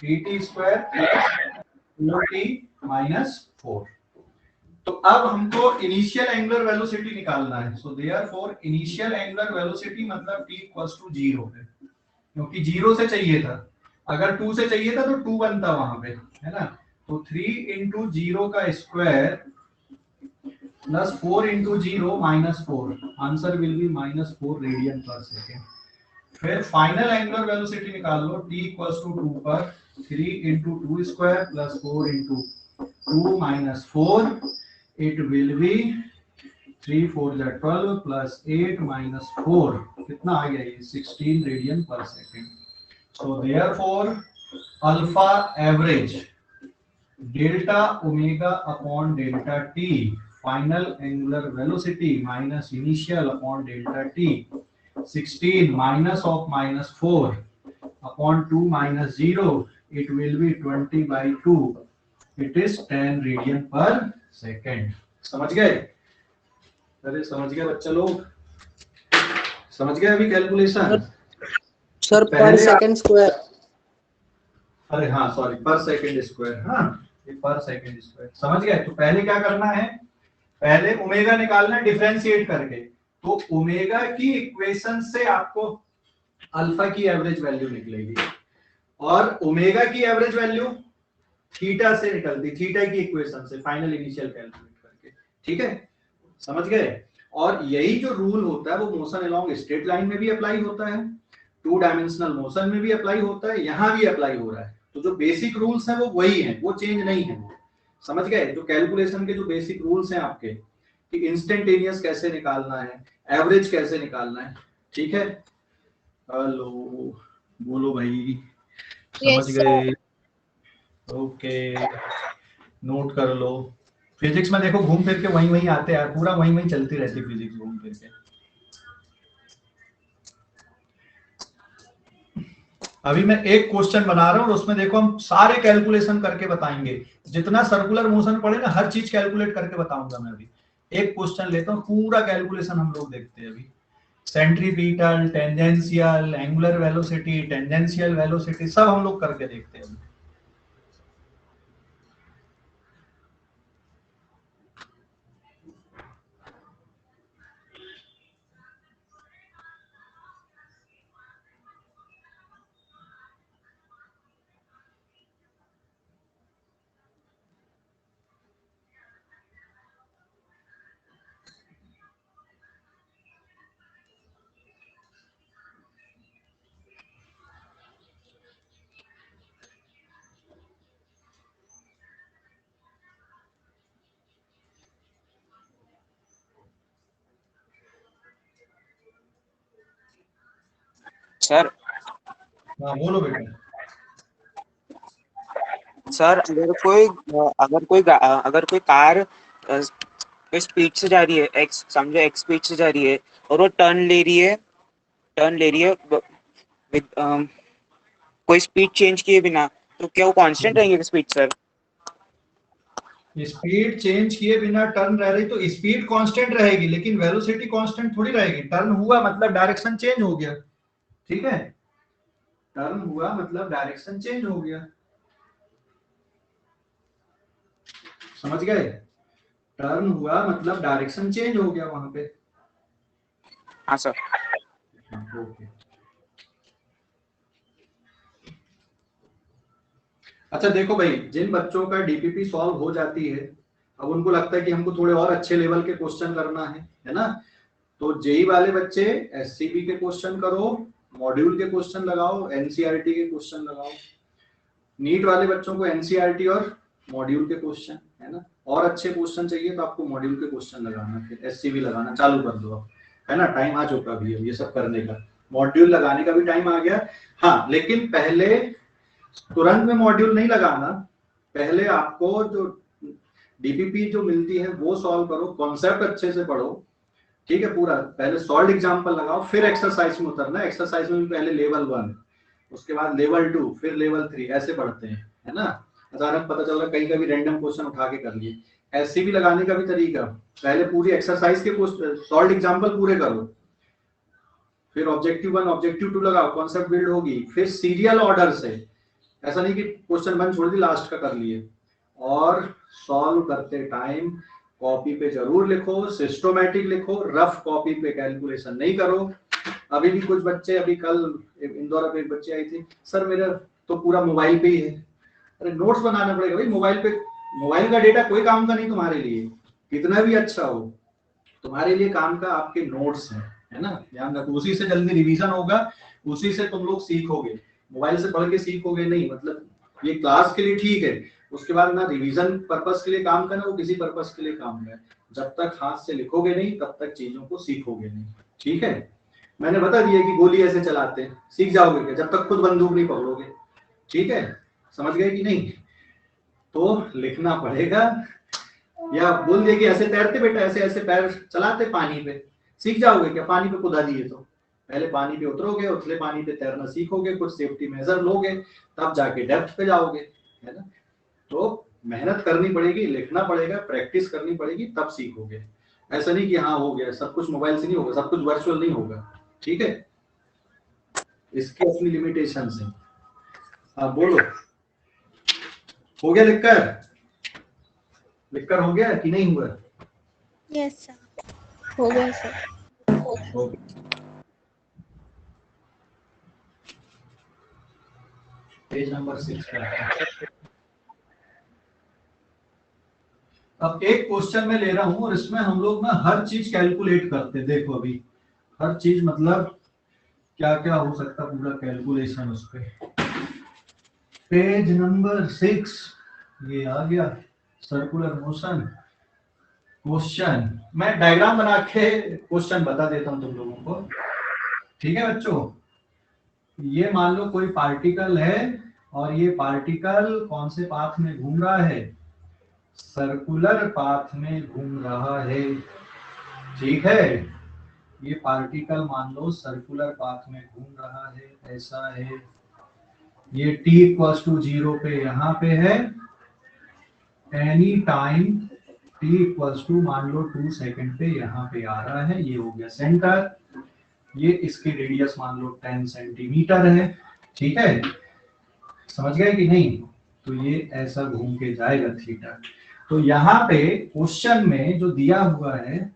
3t square plus 4t minus 4। तो अब हमको इनिशियल एंगुलर वेलोसिटी निकालना है। So therefore initial angular velocity मतलब t इक्वल्स टू 0 है, क्योंकि 0 से चाहिए था। अगर 2 से चाहिए था तो 2 बनता वहां पे, है ना? तो 3 इंटू 0 का square plus 4 into 0 minus 4, answer will B minus 4 radian पर सेकेंड। फिर फाइनल एंगुलर वेलोसिटी निकाल लो, t इक्वल्स टू 2 पर 3 into 2 square plus 4 into 2 minus 4, it will be 3 4 जा 12 प्लस 8 माइनस 4, कितना आ गया ये? 16 रेडियन पर second. So therefore alpha average delta omega upon delta T, final angular velocity minus initial upon delta T, 16 minus of minus 4, upon 2 minus 0 it will B 20/2 it is 10 radian पर second. समझ गए? अरे समझ गए बच्चा लोग? समझ गए अभी कैलकुलेशन? सर पर सेकंड स्क्वायर। अरे हाँ सॉरी, पर सेकंड स्क्वायर। हाँ ये पर सेकंड स्क्वायर। समझ गए? तो पहले क्या करना है, पहले ओमेगा निकालना है डिफरेंशिएट करके। तो ओमेगा की इक्वेशन से आपको अल्फा की एवरेज वैल्यू निकलेगी और ओमेगा की एवरेज वैल्यू थीटा से निकलती, थीटा की इक्वेशन से फाइनल इनिशियल कैलकुलेट करके। ठीक है, समझ गए? और यही जो रूल होता है वो मोशन अलोंग स्ट्रेट लाइन में भी अप्लाई होता है, 2 डायमेंशनल मोशन में भी अप्लाई होता है, यहां भी अप्लाई हो रहा है। तो जो बेसिक रूल्स हैं वो वही हैं, वो चेंज नहीं है। समझ गए? जो कैलकुलेशन के जो बेसिक रूल्स हैं आपके कि इंस्टेंटेनियस कैसे निकालना है, एवरेज कैसे निकालना है। ठीक है, हेलो बोलो भाई, समझ गए? ओके, नोट कर लो। फिजिक्स में देखो घूम फिर के वहीं वहीं आते हैं, पूरा वहीं वहीं चलती रहती फिजिक्स घूम फिर के। अभी मैं एक क्वेश्चन बना रहा हूं और उसमें देखो हम सारे कैलकुलेशन करके बताएंगे। जितना सर्कुलर मोशन पड़े ना हर चीज कैलकुलेट करके बताऊंगा मैं। अभी एक क्वेश्चन लेता हूं, पूरा कैलकुलेशन हम लोग देखते हैं अभी। Centripetal, tangential, angular velocity, tangential velocity सब हम लोग करके देखते हैं। सर हाँ बोलो बेटा। सर अगर कोई कार कोई स्पीड से जा रही है, एक्स समझो एक्स स्पीड से जा रही है और वो टर्न ले रही है विद कोई स्पीड चेंज किए बिना, तो क्या वो कांस्टेंट रहेंगे स्पीड सर? स्पीड चेंज किए बिना टर्न रह रही तो स्पीड कांस्टेंट रहेगी, लेकिन वेलोसिटी कांस्टेंट थोड़ी रहेगी। टर्न हुआ मतलब डायरेक्शन चेंज हो गया। ठीक है, टर्न हुआ मतलब डायरेक्शन चेंज हो गया। समझ गए? टर्न हुआ मतलब डायरेक्शन चेंज हो गया वहां पे। हाँ सर। ओके, अच्छा देखो भाई, जिन बच्चों का डीपीपी सॉल्व हो जाती है, अब उनको लगता है कि हमको थोड़े और अच्छे लेवल के क्वेश्चन करना है ना? तो जेई वाले बच्चे एससीबी के क्वेश्चन करो, मॉड्यूल के क्वेश्चन लगाओ, एनसीईआरटी के क्वेश्चन लगाओ। नीट वाले बच्चों को एनसीईआरटी और मॉड्यूल के क्वेश्चन, है ना? और अच्छे क्वेश्चन चाहिए तो आपको मॉड्यूल के क्वेश्चन लगाना, फिर एससीबी लगाना चालू कर दो आप, है ना? टाइम आ चुका भी है ये सब करने का, मॉड्यूल लगाने का भी टाइम आ गया। हाँ, लेकिन पहले तुरंत में मॉड्यूल नहीं लगाना, पहले आपको जो डीपीपी जो मिलती है वो सॉल्व करो, कॉन्सेप्ट अच्छे से पढ़ो। ठीक है, पूरा पहले सॉल्व एग्जांपल लगाओ, फिर एक्सरसाइज में उतरना। एक्सरसाइज में पहले लेवल 1, उसके बाद लेवल 2, फिर लेवल 3, ऐसे बढ़ते हैं, है ना? अचानक पता चल रहा कहीं का भी रैंडम क्वेश्चन उठा के कर लिए। एससीबी लगाने का भी तरीका, पहले पूरी एक्सरसाइज के सॉल्व एग्जांपल पूरे करो, फिर ऑब्जेक्टिव 1 ऑब्जेक्टिव 2 लगाओ, कॉन्सेप्ट बिल्ड होगी, फिर सीरियल ऑर्डर से। ऐसा नहीं कि क्वेश्चन 1 छोड़ दी लास्ट का कर लिए। और सॉल्व करते टाइम कॉपी पे जरूर लिखो, सिस्टोमेटिक लिखो, रफ कॉपी पे कैलकुलेशन नहीं करो। अभी भी कुछ बच्चे, अभी कल इंदौर पे एक बच्चे आई थी, सर मेरा तो पूरा मोबाइल पे ही है। अरे नोट्स बनाना पड़ेगा भाई, मोबाइल पे, मोबाइल का डेटा कोई काम का नहीं तुम्हारे लिए, कितना भी अच्छा हो, तुम्हारे लिए काम का आपके नोट्स हैं, है ना? ध्यान रखो, उसी से जल्दी रिवीजन होगा, उसी से तुम लोग सीखोगे। मोबाइल से पढ़ के सीखोगे नहीं, मतलब ये क्लास के लिए ठीक है, उसके बाद ना रिवीजन पर्पस के लिए काम करना, वो किसी पर्पस के लिए काम है। जब तक हाथ से लिखोगे नहीं तब तक चीजों को सीखोगे नहीं। ठीक है, मैंने बता दिया कि गोली ऐसे चलाते हैं, सीख जाओगे क्या जब तक खुद बंदूक नहीं पकड़ोगे? ठीक है, समझ गए कि नहीं? तो लिखना पड़ेगा। या बोल दिया कि ऐसे तैरते बेटा, ऐसे ऐसे पैर चलाते पानी पे, सीख जाओगे क्या? पानी पे कुदा दिए तो पहले पानी पे उतरोगे, उथले पानी पे तैरना सीखोगे, कुछ सेफ्टी मेजर लोगे, तब जाके डेप्थ पे जाओगे, है ना। तो मेहनत करनी पड़ेगी, लिखना पड़ेगा, प्रैक्टिस करनी पड़ेगी, तब सीखोगे। ऐसा नहीं कि हाँ हो गया, सब कुछ मोबाइल से नहीं होगा, सब कुछ वर्चुअल नहीं होगा, ठीक है। इसकी अपनी लिमिटेशंस हैं। आप बोलो, हो गया लिखकर? लिखकर हो गया कि नहीं हुआ? यस सर, हो गया सर। हो गया। पेज नंबर 6 पे आता है। अब एक क्वेश्चन मैं ले रहा हूं और इसमें हम लोग ना हर चीज कैलकुलेट करते हैं। देखो अभी हर चीज मतलब क्या क्या हो सकता है, पूरा कैलकुलेशन उस पे। पेज नंबर 6 ये आ गया, सर्कुलर मोशन क्वेश्चन। मैं डायग्राम बना के क्वेश्चन बता देता हूं तुम लोगों को, ठीक है बच्चों। ये मान लो कोई पार्टिकल है और ये पार्टिकल कौन से पाथ में घूम रहा है? सर्कुलर पाथ में घूम रहा है, ठीक है। ये पार्टिकल मान लो सर्कुलर पाथ में घूम रहा है, ऐसा है। ये t इक्वल्स टू 0 पे यहाँ पे है, any time t equals to मान लो 2 सेकंड पे यहाँ पे आ रहा है। ये हो गया सेंटर, ये इसकी रेडियस मान लो 10 सेंटीमीटर है, ठीक है। समझ गए कि नहीं? तो ये ऐसा घूम के जाएगा थीटा। तो यहाँ पे क्वेश्चन में जो दिया हुआ है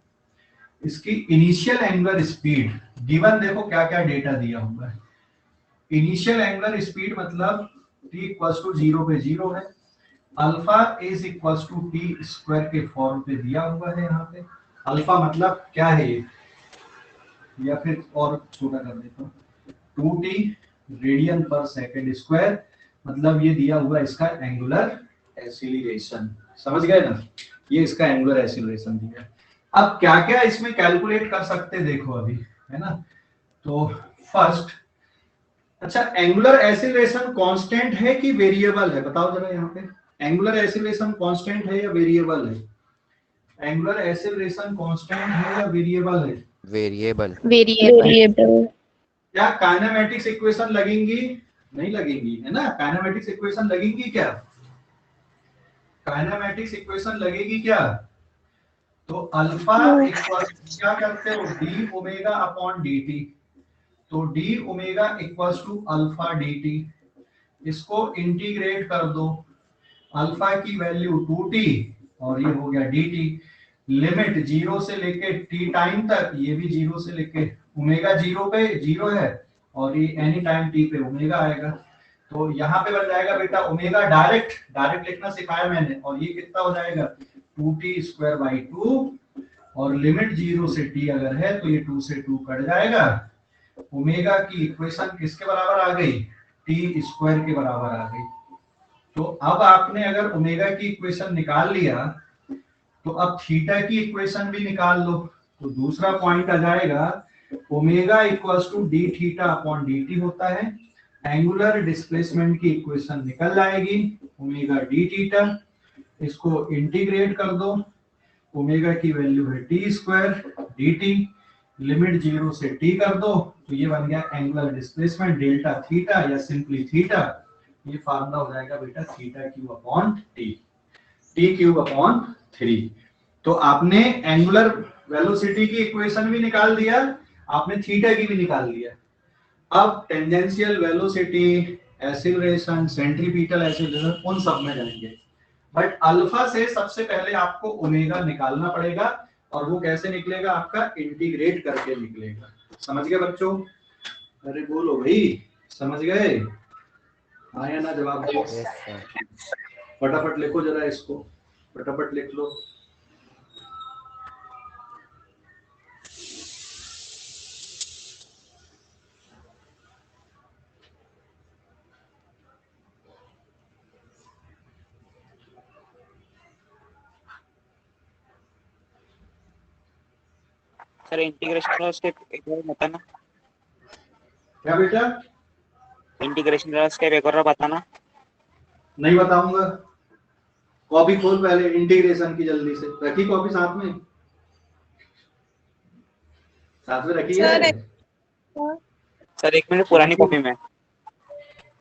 इसकी इनिशियल एंगुलर स्पीड गिवन, देखो क्या क्या डेटा दिया हुआ है। इनिशियल एंगुलर स्पीड मतलब t इक्वल्स टू 0 पे 0 है, alpha is equals to t square के फॉर्म पे दिया हुआ है। यहाँ पे अल्फा मतलब क्या है ये, या फिर और छोटा कर देता हूँ, 2t रेडियन पर सेकंड स्क्वायर, मतलब ये दिया हुआ इसका एंगुलर एक्सीलरेशन। समझ गए ना, ये इसका एंगुलर एक्सीलरेशन दिया। अब क्या क्या इसमें कैलकुलेट कर सकते हैं देखो अभी, है ना। तो फर्स्ट, अच्छा एंगुलर एक्सीलरेशन कांस्टेंट है कि वेरिएबल है? बताओ जरा यहाँ पे, एंगुलर एक्सीलरेशन कांस्टेंट है या वेरिएबल है? एंगुलर एक्सीलरेशन कांस्टेंट है या वेरिएबल है? वेरिएबल। वेरिएबल। क्या काइनेमेटिक्स इक्वेशन लगेंगी? नहीं लगेंगी, है ना। काइनेमेटिक्स इक्वेशन लगेंगी क्या? काइनेमेटिक्स इक्वेशन लगेगी क्या? तो अल्फा इक्वल क्या करते हो, डी ओमेगा अपॉन dt। तो d omega equals to alpha dt, इसको इंटीग्रेट कर दो। अल्फा की वैल्यू 2t और ये हो गया dt। लिमिट 0 से लेके t टाइम तक, ये भी 0 से लेके ओमेगा 0 पे 0 है और ये एनी टाइम t पे ओमेगा आएगा। तो यहाँ पे बन जाएगा बेटा ओमेगा, डायरेक्ट लिखना सिखाया मैंने, और ये कितना हो जाएगा 2t स्क्वायर बाई 2, और लिमिट 0 से t अगर है तो ये 2 से 2 कट जाएगा। ओमेगा की इक्वेशन किसके बराबर आ गई? t स्क्वायर के बराबर आ गई। तो अब आपने अगर ओमेगा की इक्वेशन निकाल लिया तो अब थीटा की इक्वेशन भी निकाल लो। तो दूसरा पॉइंट आ जाएगा omega equals to d theta upon d t होता है। एंगुलर डिस्प्लेसमेंट की इक्वेशन निकल जाएगी, ओमेगा डी थीटा, इसको इंटीग्रेट कर दो। ओमेगा की वैल्यू है t square d t, limit 0 से t कर दो, तो ये बन गया एंगुलर डिस्प्लेसमेंट डेल्टा थीटा या सिंपली थीटा। ये फार्मूला हो जाएगा बेटा theta cube upon t cube upon 3। तो आपने एंगुलर वेलोसिटी की इक्वेशन भी निकाल दिया, आपने थीटा की भी निकाल दिया। अब tangential velocity, acceleration, centripetal acceleration, उन सब में जाएंगे। बट अल्फा से सबसे पहले आपको ओमेगा निकालना पड़ेगा, और वो कैसे निकलेगा? आपका इंटीग्रेट करके निकलेगा। समझ गए बच्चों? अरे बोलो भाई, समझ गए? आया ना जवाब दो। फटाफट लिखो जरा इसको, फटाफट लिख लो। सर इंटीग्रेशन का स्टेप एक बार बताना। क्या बेटा? इंटीग्रेशन का स्टेप एक बार बताना। नहीं बताऊंगा, कॉपी खोल पहले इंटीग्रेशन की, जल्दी से रखी कॉपी साथ में, साथ में रखी है। सर सर 1 मिनट, पुरानी कॉपी में।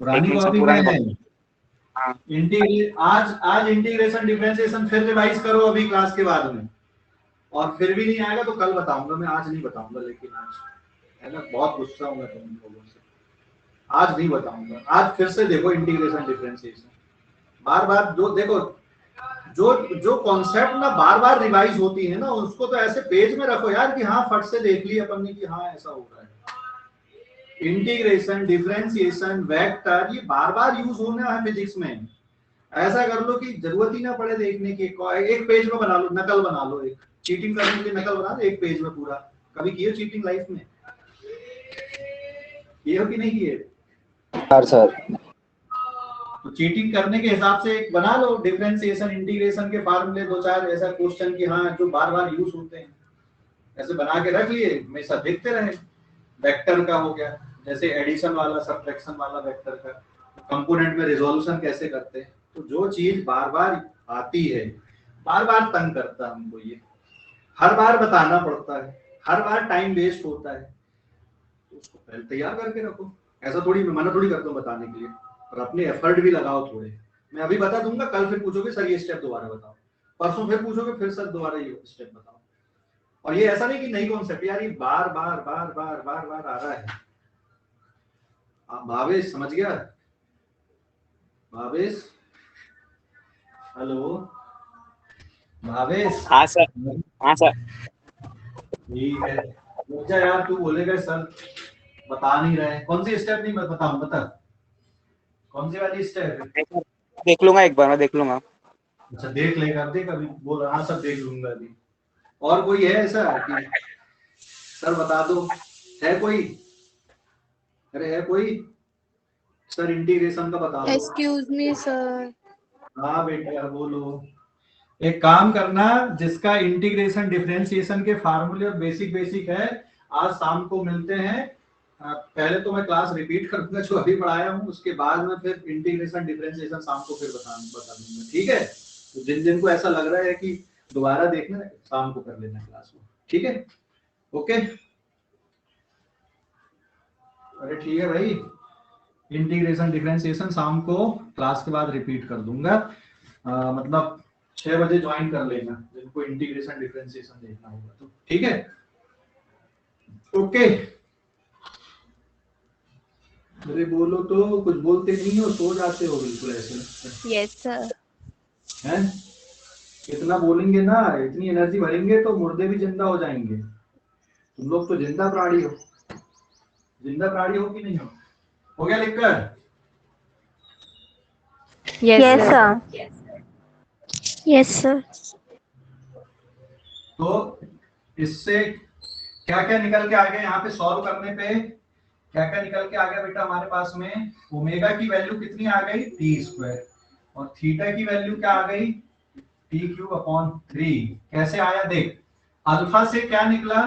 पुरानी एक मिनट सर, कॉपी पुरानी में कॉपी। हाँ आज इंटीग्रेशन डिफरेंशिएशन फिर रिवाइज करो अभी क्लास के बाद में, और फिर भी नहीं आएगा तो कल बताऊंगा मैं, आज नहीं बताऊंगा। लेकिन आज है ना, बहुत गुस्सा हूं मैं तुम लोगों से, आज नहीं बताऊंगा। आज फिर से देखो इंटीग्रेशन डिफरेंशिएशन, बार बार जो देखो, जो जो कॉन्सेप्ट ना बार बार रिवाइज होती है ना, उसको तो ऐसे पेज में रखो यार कि हाँ फट से देख लिया अपन ने कि हाँ ऐसा हो रहा है। इंटीग्रेशन, डिफरेंशिएशन, वेक्टर, ये बार बार यूज होना है फिजिक्स में। ऐसा कर लो कि जरूरत ही ना पड़े देखने की, एक पेज में बना लो, नकल बना लो, एक चीटिंग करने के लिए नकल बना लो एक पेज में पूरा। कभी किए चीटिंग लाइफ में? किए हो कि नहीं किए? सर तो चीटिंग करने के हिसाब से एक बना लो, डिफरेंशिएशन इंटीग्रेशन के फार्मूले 2-4 ऐसा क्वेश्चन की हाँ जो बार बार यूज होते हैं, ऐसे बना के रख लिए, हमेशा देखते रहे। वेक्टर का हो गया, जैसे एडिशन वाला, सब्ट्रैक्शन वाला वेक्टर का, कंपोनेंट में रिजोल्यूशन कैसे करते हैं। तो जो चीज बार बार आती है, बार बार तंग करता है हमको, ये हर बार बताना पड़ता है, हर बार टाइम वेस्ट होता है, तो उसको पहले तैयार करके रखो। ऐसा थोड़ी मैं मना थोड़ी करता हूँ बताने के लिए, और अपने एफर्ट भी लगाओ थोड़े। मैं अभी बता दूंगा, कल फिर पूछोगे सर ये स्टेप दोबारा बताओ, परसों फिर पूछोगे फिर सर दोबारा ये स्टेप बताओ। और ये ऐसा नहीं कि नई कॉन्सेप्ट यार, ये बार बार बार बार बार बार आ रहा है। आप भावेश समझ गया? भावेश, हेलो भावेश। हाँ सर, हाँ सर। ठीक है, रुक जा यार, तू बोलेगा सर बता नहीं रहे। कौन सी स्टेप नहीं बताऊं, बता कौन सी वाली स्टेप? देख लूंगा एक बार, मैं देख लूंगा। अच्छा देख लेगा, देख अभी बोल रहा, हाँ सब देख लूंगा अभी। और कोई है ऐसा कि सर बता दो, है कोई? अरे है कोई सर इंटीग्रेशन का बता दो। Excuse me sir. हाँ बेटा बोलो। एक काम करना, जिसका इंटीग्रेशन डिफरेंशिएशन के फार्मूले और बेसिक है, आज शाम को मिलते हैं। पहले तो मैं क्लास रिपीट करूंगा जो अभी पढ़ाया हूँ, उसके बाद में फिर इंटीग्रेशन डिफरेंशिएशन शाम को फिर बता दूंगा, ठीक है? तो जिन जिन को ऐसा लग रहा है कि दोबारा देखना, शाम को कर लेना क्लास में, ठीक है? ओके, अरे ठीक है भाई, इंटीग्रेशन डिफरेंशिएशन शाम को क्लास के बाद रिपीट कर दूंगा। मतलब 6 बजे ज्वाइन कर लेना जिनको इंटीग्रेशन डिफरेंशिएशन देखना होगा तो, ठीक है? ओके, अरे बोलो तो, कुछ बोलते नहीं हो, सो जाते हो बिल्कुल ऐसे। Yes sir. हैं? इतना बोलेंगे ना, इतनी एनर्जी भरेंगे तो मुर्दे भी जिंदा हो जाएंगे। तुम लोग तो जिंदा प्राणी हो, जिंदा प्राणी हो कि नहीं हो गया लिखकर? Yes sir. Yes sir. तो इससे क्या क्या निकल के आ गया यहाँ पे सॉल्व करने पे? क्या क्या निकल के आ गया बेटा हमारे पास में? ओमेगा की वैल्यू कितनी आ गई? t², और थीटा की वैल्यू क्या आ गई? t³/3। कैसे आया देख, अल्फा से क्या निकला?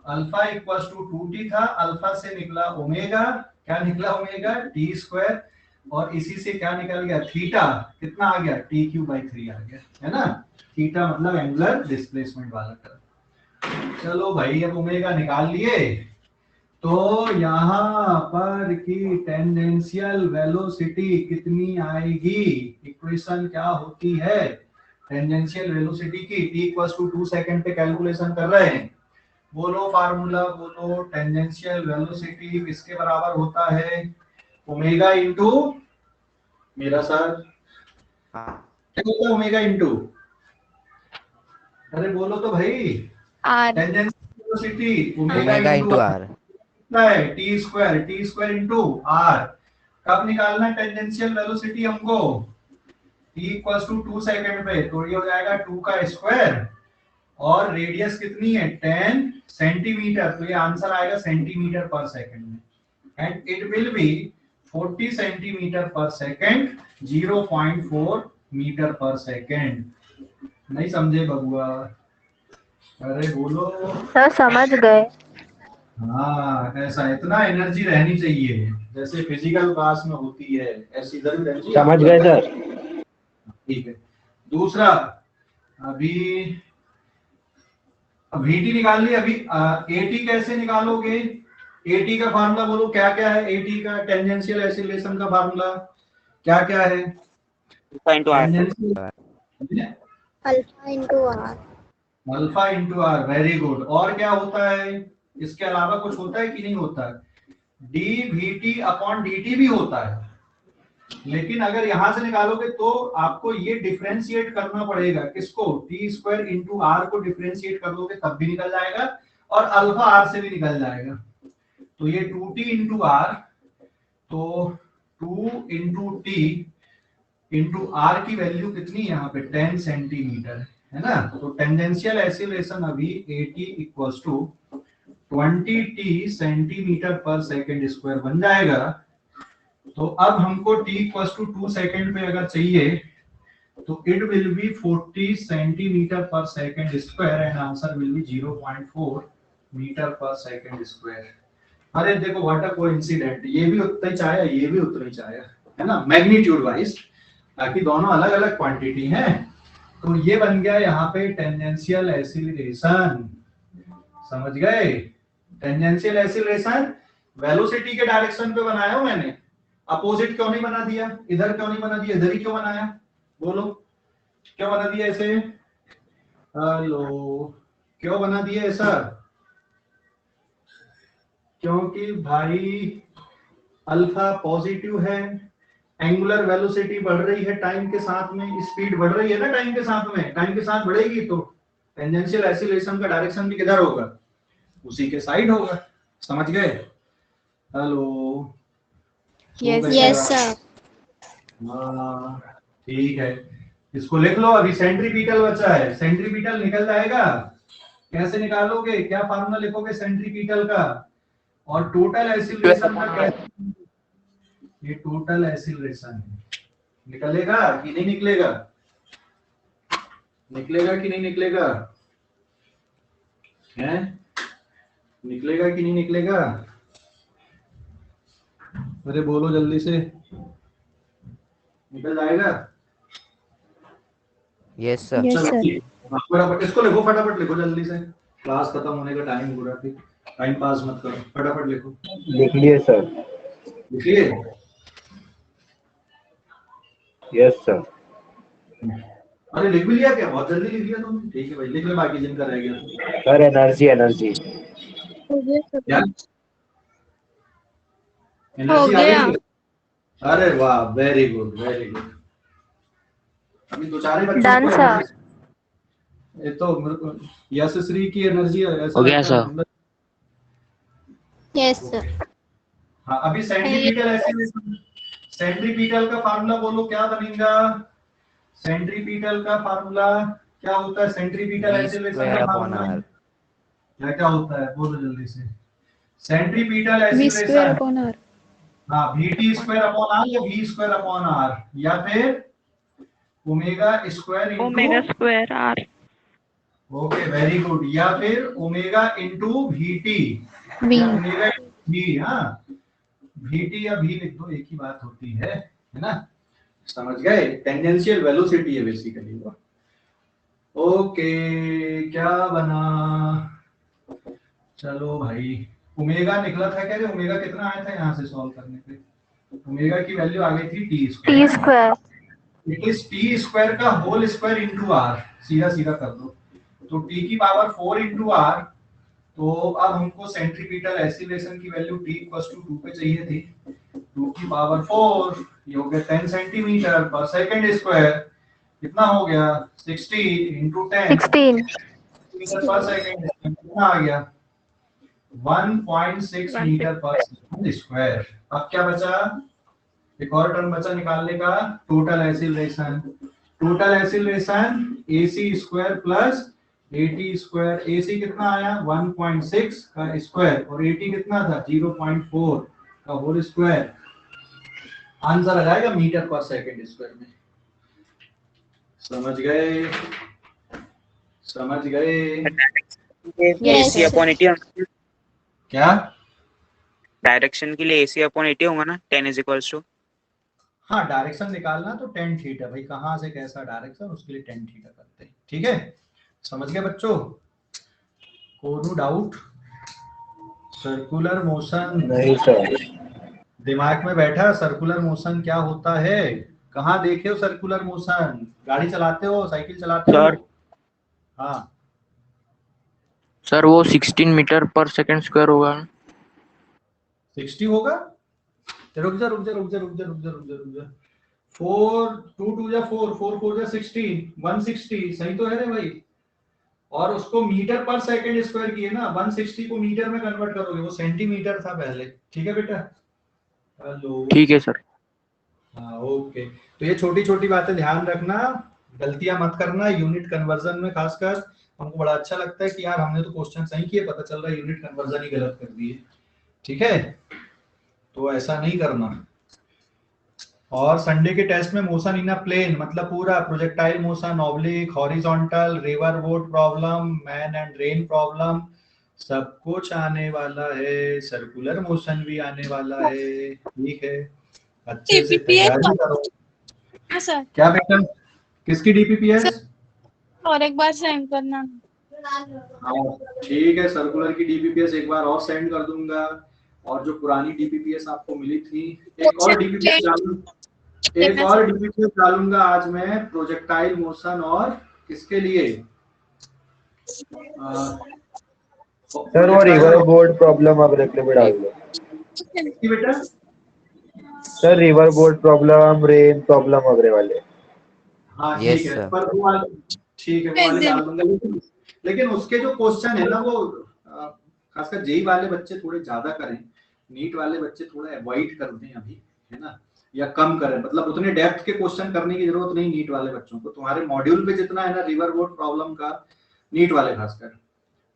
अल्फा इक्वल्स टू 2t था, अल्फा से निकला ओमेगा, क्या निकला? ओमेगा t², और इसी से क्या निकल गया? थीटा कितना आ गया? t³/3 आ गया, है ना? थीटा मतलब एंगुलर डिस्प्लेसमेंट वाला टर्म। चलो भाई, अब ओमेगा निकाल लिए, तो यहाँ पर की टेंजेंशियल वेलोसिटी कितनी आएगी? इक्वेशन क्या होती है टेंजेंशियल वेलोसिटी की? t=2 सेकंड पे कैलकुलेशन कर रहे हैं, बोलो फार्मूला बोलो। टेंजेंशियल वेलोसिटी किसके बराबर होता है? ओमेगा इंटू, मेरा सर क्या होता है ओमेगा इंटू? अरे बोलो तो भाई। R. Tangential velocity omega into r है, t² इंटू आर। कब निकालना है टेंजेंशियल वेलोसिटी हमको? t=2 सेकंड पे, तो ये हो जाएगा 2 का स्क्वायर, और रेडियस कितनी है? 10 सेंटीमीटर, तो ये आंसर आएगा सेंटीमीटर पर सेकंड में, and it will be 40 centimetre per second, 0.4 metre per second. नहीं समझे बबुआ? अरे बोलो। सर समझ गए। हाँ ऐसा, इतना एनर्जी रहनी चाहिए जैसे फिजिकल क्लास में होती है, ऐसी इधर भी रहनी चाहिए। समझ गए सर। ठीक है। दूसरा, अभी VT निकाल ली, अभी AT कैसे निकालोगे? एटी का फार्मूला बोलो क्या क्या है, एटी का टेंजेंशियल एक्सीलरेशन का फार्मूला क्या क्या है? Tangential alpha into r. Alpha into r, very good. और क्या होता है इसके अलावा, कुछ होता है कि नहीं होता है? D we T upon d T भी होता है, लेकिन अगर यहां से निकालोगे तो आपको ये डिफरेंशिएट करना पड़ेगा, किसको? टी स्क्वायर इंटू आर को डिफरेंशिएट कर दोगे तब भी निकल जाएगा, और अल्फा आर से भी निकल जाएगा। तो ये 2t इंटू आर, तो 2 इंटू टी इंटू आर की वैल्यू कितनी है यहाँ पे? 10 सेंटीमीटर है ना। तो टेंजेंशियल एक्सीलरेशन अभी AT equals to 20t centimetre per second square बन जाएगा। तो अब हमको t इक्वल्स टू 2 सेकंड पे अगर चाहिए तो it will be 40 centimetre per second square and answer will be 0.4 metre per second square. अरे देखो व्हाट अ कोइंसिडेंट, ये भी उतना ही चाहे, ये भी उतना ही चाहे, है ना, मैग्नीट्यूड वाइज, ताकि दोनों अलग अलग क्वांटिटी हैं। तो ये बन गया यहाँ पे टेंजेंशियल एक्सीलरेशन, समझ गए? टेंजेंशियल एक्सीलरेशन वेलोसिटी के डायरेक्शन पे बनाया हूं मैंने, अपोजिट क्यों नहीं बना दिया? इधर क्यों नहीं बना दिया, इधर ही क्यों बनाया? बोलो क्यों बना दिया ऐसे? हेलो, क्यों बना दिया ऐसा? क्योंकि भाई अल्फा पॉजिटिव है, एंगुलर वेलोसिटी बढ़ रही है टाइम के साथ में, स्पीड बढ़ रही है ना टाइम के साथ में, टाइम के साथ बढ़ेगी तो टेंजेंशियल एक्सीलरेशन का डायरेक्शन भी किधर होगा? उसी के साइड होगा, समझ गए? Hello, yes sir. हाँ ठीक है, इसको लिख लो। अभी सेंट्रीपिटल बचा है, सेंट्रीपिटल निकल जाएगा। कैसे निकालोगे, क्या फार्मूला लिखोगे सेंट्रीपिटल का? और टोटल एक्सीलरेशन का कैसे? ये टोटल एक्सीलरेशन है, निकलेगा कि नहीं निकलेगा? निकलेगा कि नहीं निकलेगा? हैं? निकलेगा कि नहीं निकलेगा? अरे बोलो जल्दी से, निकल जाएगा? Yes sir. यस चलो सर। फटाफट इसको लिखो, फटाफट लिखो जल्दी से, क्लास खत्म होने का टाइम हो रहा है, टाइम पास मत करो, फटाफट लिखो। लिख लिए सर। लिखिए। Yes sir. अरे लिख भी लिया क्या? बहुत जल्दी लिख लिया तुमने। ठीक है भाई, लिख ले बाकी जिनका रह गया। सर एनर्जी एनर्जी हो गया सर। क्या? हो एनर्जी आ गया। गई? अरे वाह, वेरी गुड वेरी गुड। अभी दो चार ही बच्चों Done, को sir. एनर्जी, ये तो मेरे को यशश्री की एनर्जी हो गया सर। Yes sir. हाँ, अभी सेंट्रीपिटल एक्सीलरेशन, सेंट्रीपिटल का फार्मूला बोलो क्या बनेगा? सेंट्रीपिटल का फार्मूला क्या होता है? सेंट्रीपिटल एक्सीलरेशन का फार्मूला क्या क्या होता है? बोलो जल्दी से। Centripetal v square acceleration, upon r. हाँ, vt स्क्वायर अपॉन आर या v स्क्वायर अपॉन आर, या फिर omega square R. Okay very good, या फिर omega into v t, v। Omega v, हाँ वीटी या वी लिख दो, एक ही बात होती है ना, समझ गए? टेंजेंशियल वेलोसिटी है बेसिकली वो। ओके, क्या बना? चलो भाई, ओमेगा निकला था क्या? ओमेगा कितना आया था यहाँ से सॉल्व करने पे? ओमेगा की वैल्यू आ गई थी T T square. square. It is T square का होल स्क्वायर इंटू आर, सीधा सीधा कर दो, तो टी की पावर 4 इंटू आर। तो अब हमको सेंट्रीपिटल एक्सीलरेशन की वैल्यू t इक्वल्स टू 2 पे चाहिए थी, 2 की पावर 4, ये हो गया 10 सेंटीमीटर पर सेकंड स्क्वायर। कितना हो गया? 60 इंटू 10 16. मीटर पर सेकंड, कितना आ गया? 1.6 मीटर पर सेकंड स्क्वायर। अब क्या बचा? एक और टर्म बचा निकालने का, total acceleration. Total acceleration AC square plus AT square. AC कितना आया? 1.6 का स्क्वायर, और AT कितना था? 0.4 का होल स्क्वायर। आंसर आ जाएगा मीटर पर सेकंड स्क्वायर में। समझ गए? समझ गए? AC अपॉन 80 क्या? डायरेक्शन के लिए AC अपॉन 80 होगा ना, 10 इज इक्वल्स टू। हाँ, डायरेक्शन निकालना तो tan थीटा, भाई कहां से कैसा डायरेक्शन, उसके लिए tan थीटा करते हैं। ठीक है, समझ गए बच्चों? कोई डाउट? सर्कुलर मोशन नहीं सर। दिमाग में बैठा, सर्कुलर मोशन क्या होता है? कहाँ देखे हो सर्कुलर मोशन? गाड़ी चलाते हो, साइकिल चलाते हो? सर हाँ सर वो 16 मीटर पर सेकंड स्क्वायर होगा। 60 होगा। रुक जा रुक जा रुक जा रुक जा रुक जा रुक जा रुक जा 4 2 2 जा 4 4 4 जा 16 160 सही तो है रे भाई। और उसको मीटर पर सेकंड स्क्वायर किए ना, 160 को मीटर में कन्वर्ट करोगे, वो सेंटीमीटर था पहले। ठीक है बेटा? हेलो। ठीक है सर। हाँ ओके। तो ये छोटी छोटी बातें ध्यान रखना, गलतियां मत करना यूनिट कन्वर्जन में। खासकर हमको बड़ा अच्छा लगता है कि यार हमने तो क्वेश्चन सही किए, पता चल रहा है यूनिट कन्वर्जन ही गलत कर दिए। ठीक है, तो ऐसा नहीं करना। और संडे के टेस्ट में मोशन इन अ प्लेन मतलब पूरा projectile motion, oblique, horizontal, river boat problem, man and rain problem सब कुछ आने वाला है, सर्कुलर मोशन भी आने वाला है। ठीक है, अच्छे से तैयारी करो। हाँ सर। क्या बेटा? किसकी डीपीपीएस? और एक बार सेंड करना। हाँ ठीक है, सर्कुलर की डीपीपीएस एक बार और सेंड कर दूंगा। और जो पुरानी डीपीपीएस आपको मिली थी, एक और डीपीपीएस डालूंगा आज मैं, प्रोजेक्टाइल मोशन और किसके लिए? सर वो रिवर बोर्ड प्रॉब्लम आप रेगुलर में डाल दो। बेटा sir river board problem, rain problem वगैरह वाले। हाँ Yes, ठीक है, sir. पर वो वाले ठीक है, वो वाले डाल दूंगा। लेकिन उसके जो क्वेश्चन है ना वो खासकर जेई वाले बच्चे थोड़े ज्यादा करें, नीट वाले बच्चे थोड़ा अवॉइड कर दें अभी, है ना, या कम करें। मतलब उतने डेप्थ के क्वेश्चन करने की जरूरत नहीं नीट वाले बच्चों को। तुम्हारे मॉड्यूल पे जितना है ना रिवर बोर्ड प्रॉब्लम का, नीट वाले खासकर,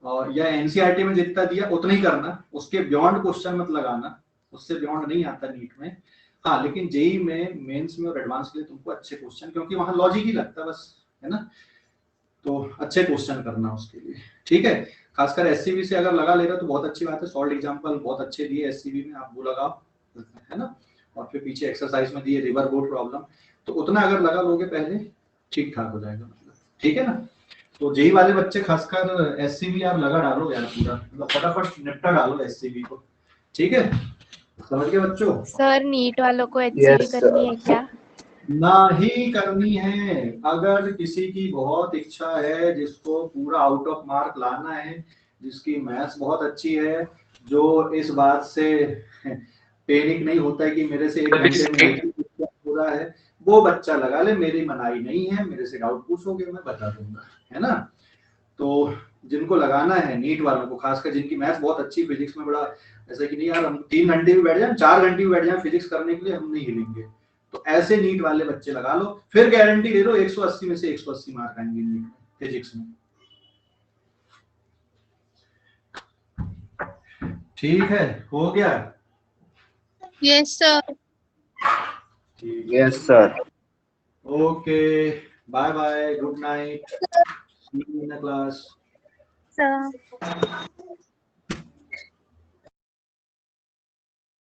और या एनसीईआरटी में जितना दिया उतना ही करना, उसके बियॉन्ड क्वेश्चन मत लगाना, उससे बियॉन्ड नहीं आता नीट में। हाँ लेकिन जेई में, मेंस में और एडवांस के लिए तुमको अच्छे क्वेश्चन, क्योंकि वहां लॉजिक ही लगता है बस, है ना, तो अच्छे क्वेश्चन करना उसके लिए। ठीक है, खासकर एससीबी से अगर लगा लेगा तो बहुत अच्छी बात है। सॉल्ड एग्जांपल बहुत अच्छे दिए एससीबी में, आप वो लगाओ, है ना, और फिर पीछे एक्सरसाइज में दिए रिवर बोर्ड प्रॉब्लम, तो उतना अगर लगा लोगे पहले ठीक ठाक हो जाएगा मतलब। ठीक है ना, तो जेई वाले बच्चे खासकर एससीबी आप लगा डालो यार पूरा, मतलब फटाफट निपटा डालो एससीबी को। ठीक है, समझ गए बच्चों? सर नीट वालों को एचसीबी करनी है क्या? ना ही करनी है। अगर किसी की बहुत इच्छा है, जिसको पूरा आउट ऑफ मार्क लाना है, जिसकी मैथ्स बहुत अच्छी है, जो इस बात से पैनिक नहीं होता है कि मेरे से एक घंटे में हो रहा है, वो बच्चा लगा ले, मेरी मनाही नहीं है, मेरे से डाउट पूछोगे मैं बता दूंगा, है ना। तो जिनको लगाना है नीट वालों को, खासकर जिनकी मैथ्स बहुत अच्छी, फिजिक्स में बड़ा ऐसा कि नहीं यार हम 3 घंटे भी बैठ जाए, 4 घंटे भी बैठ जाए फिजिक्स करने के लिए, हम नहीं हिलेंगे, तो ऐसे नीट वाले बच्चे लगा लो। फिर गारंटी दे दो 180 में से 180 मार्क आएंगे नीट में, फिजिक्स में। ठीक है, हो गया? Yes sir. Yes sir. Okay, bye bye, good night, see you in the class. Sir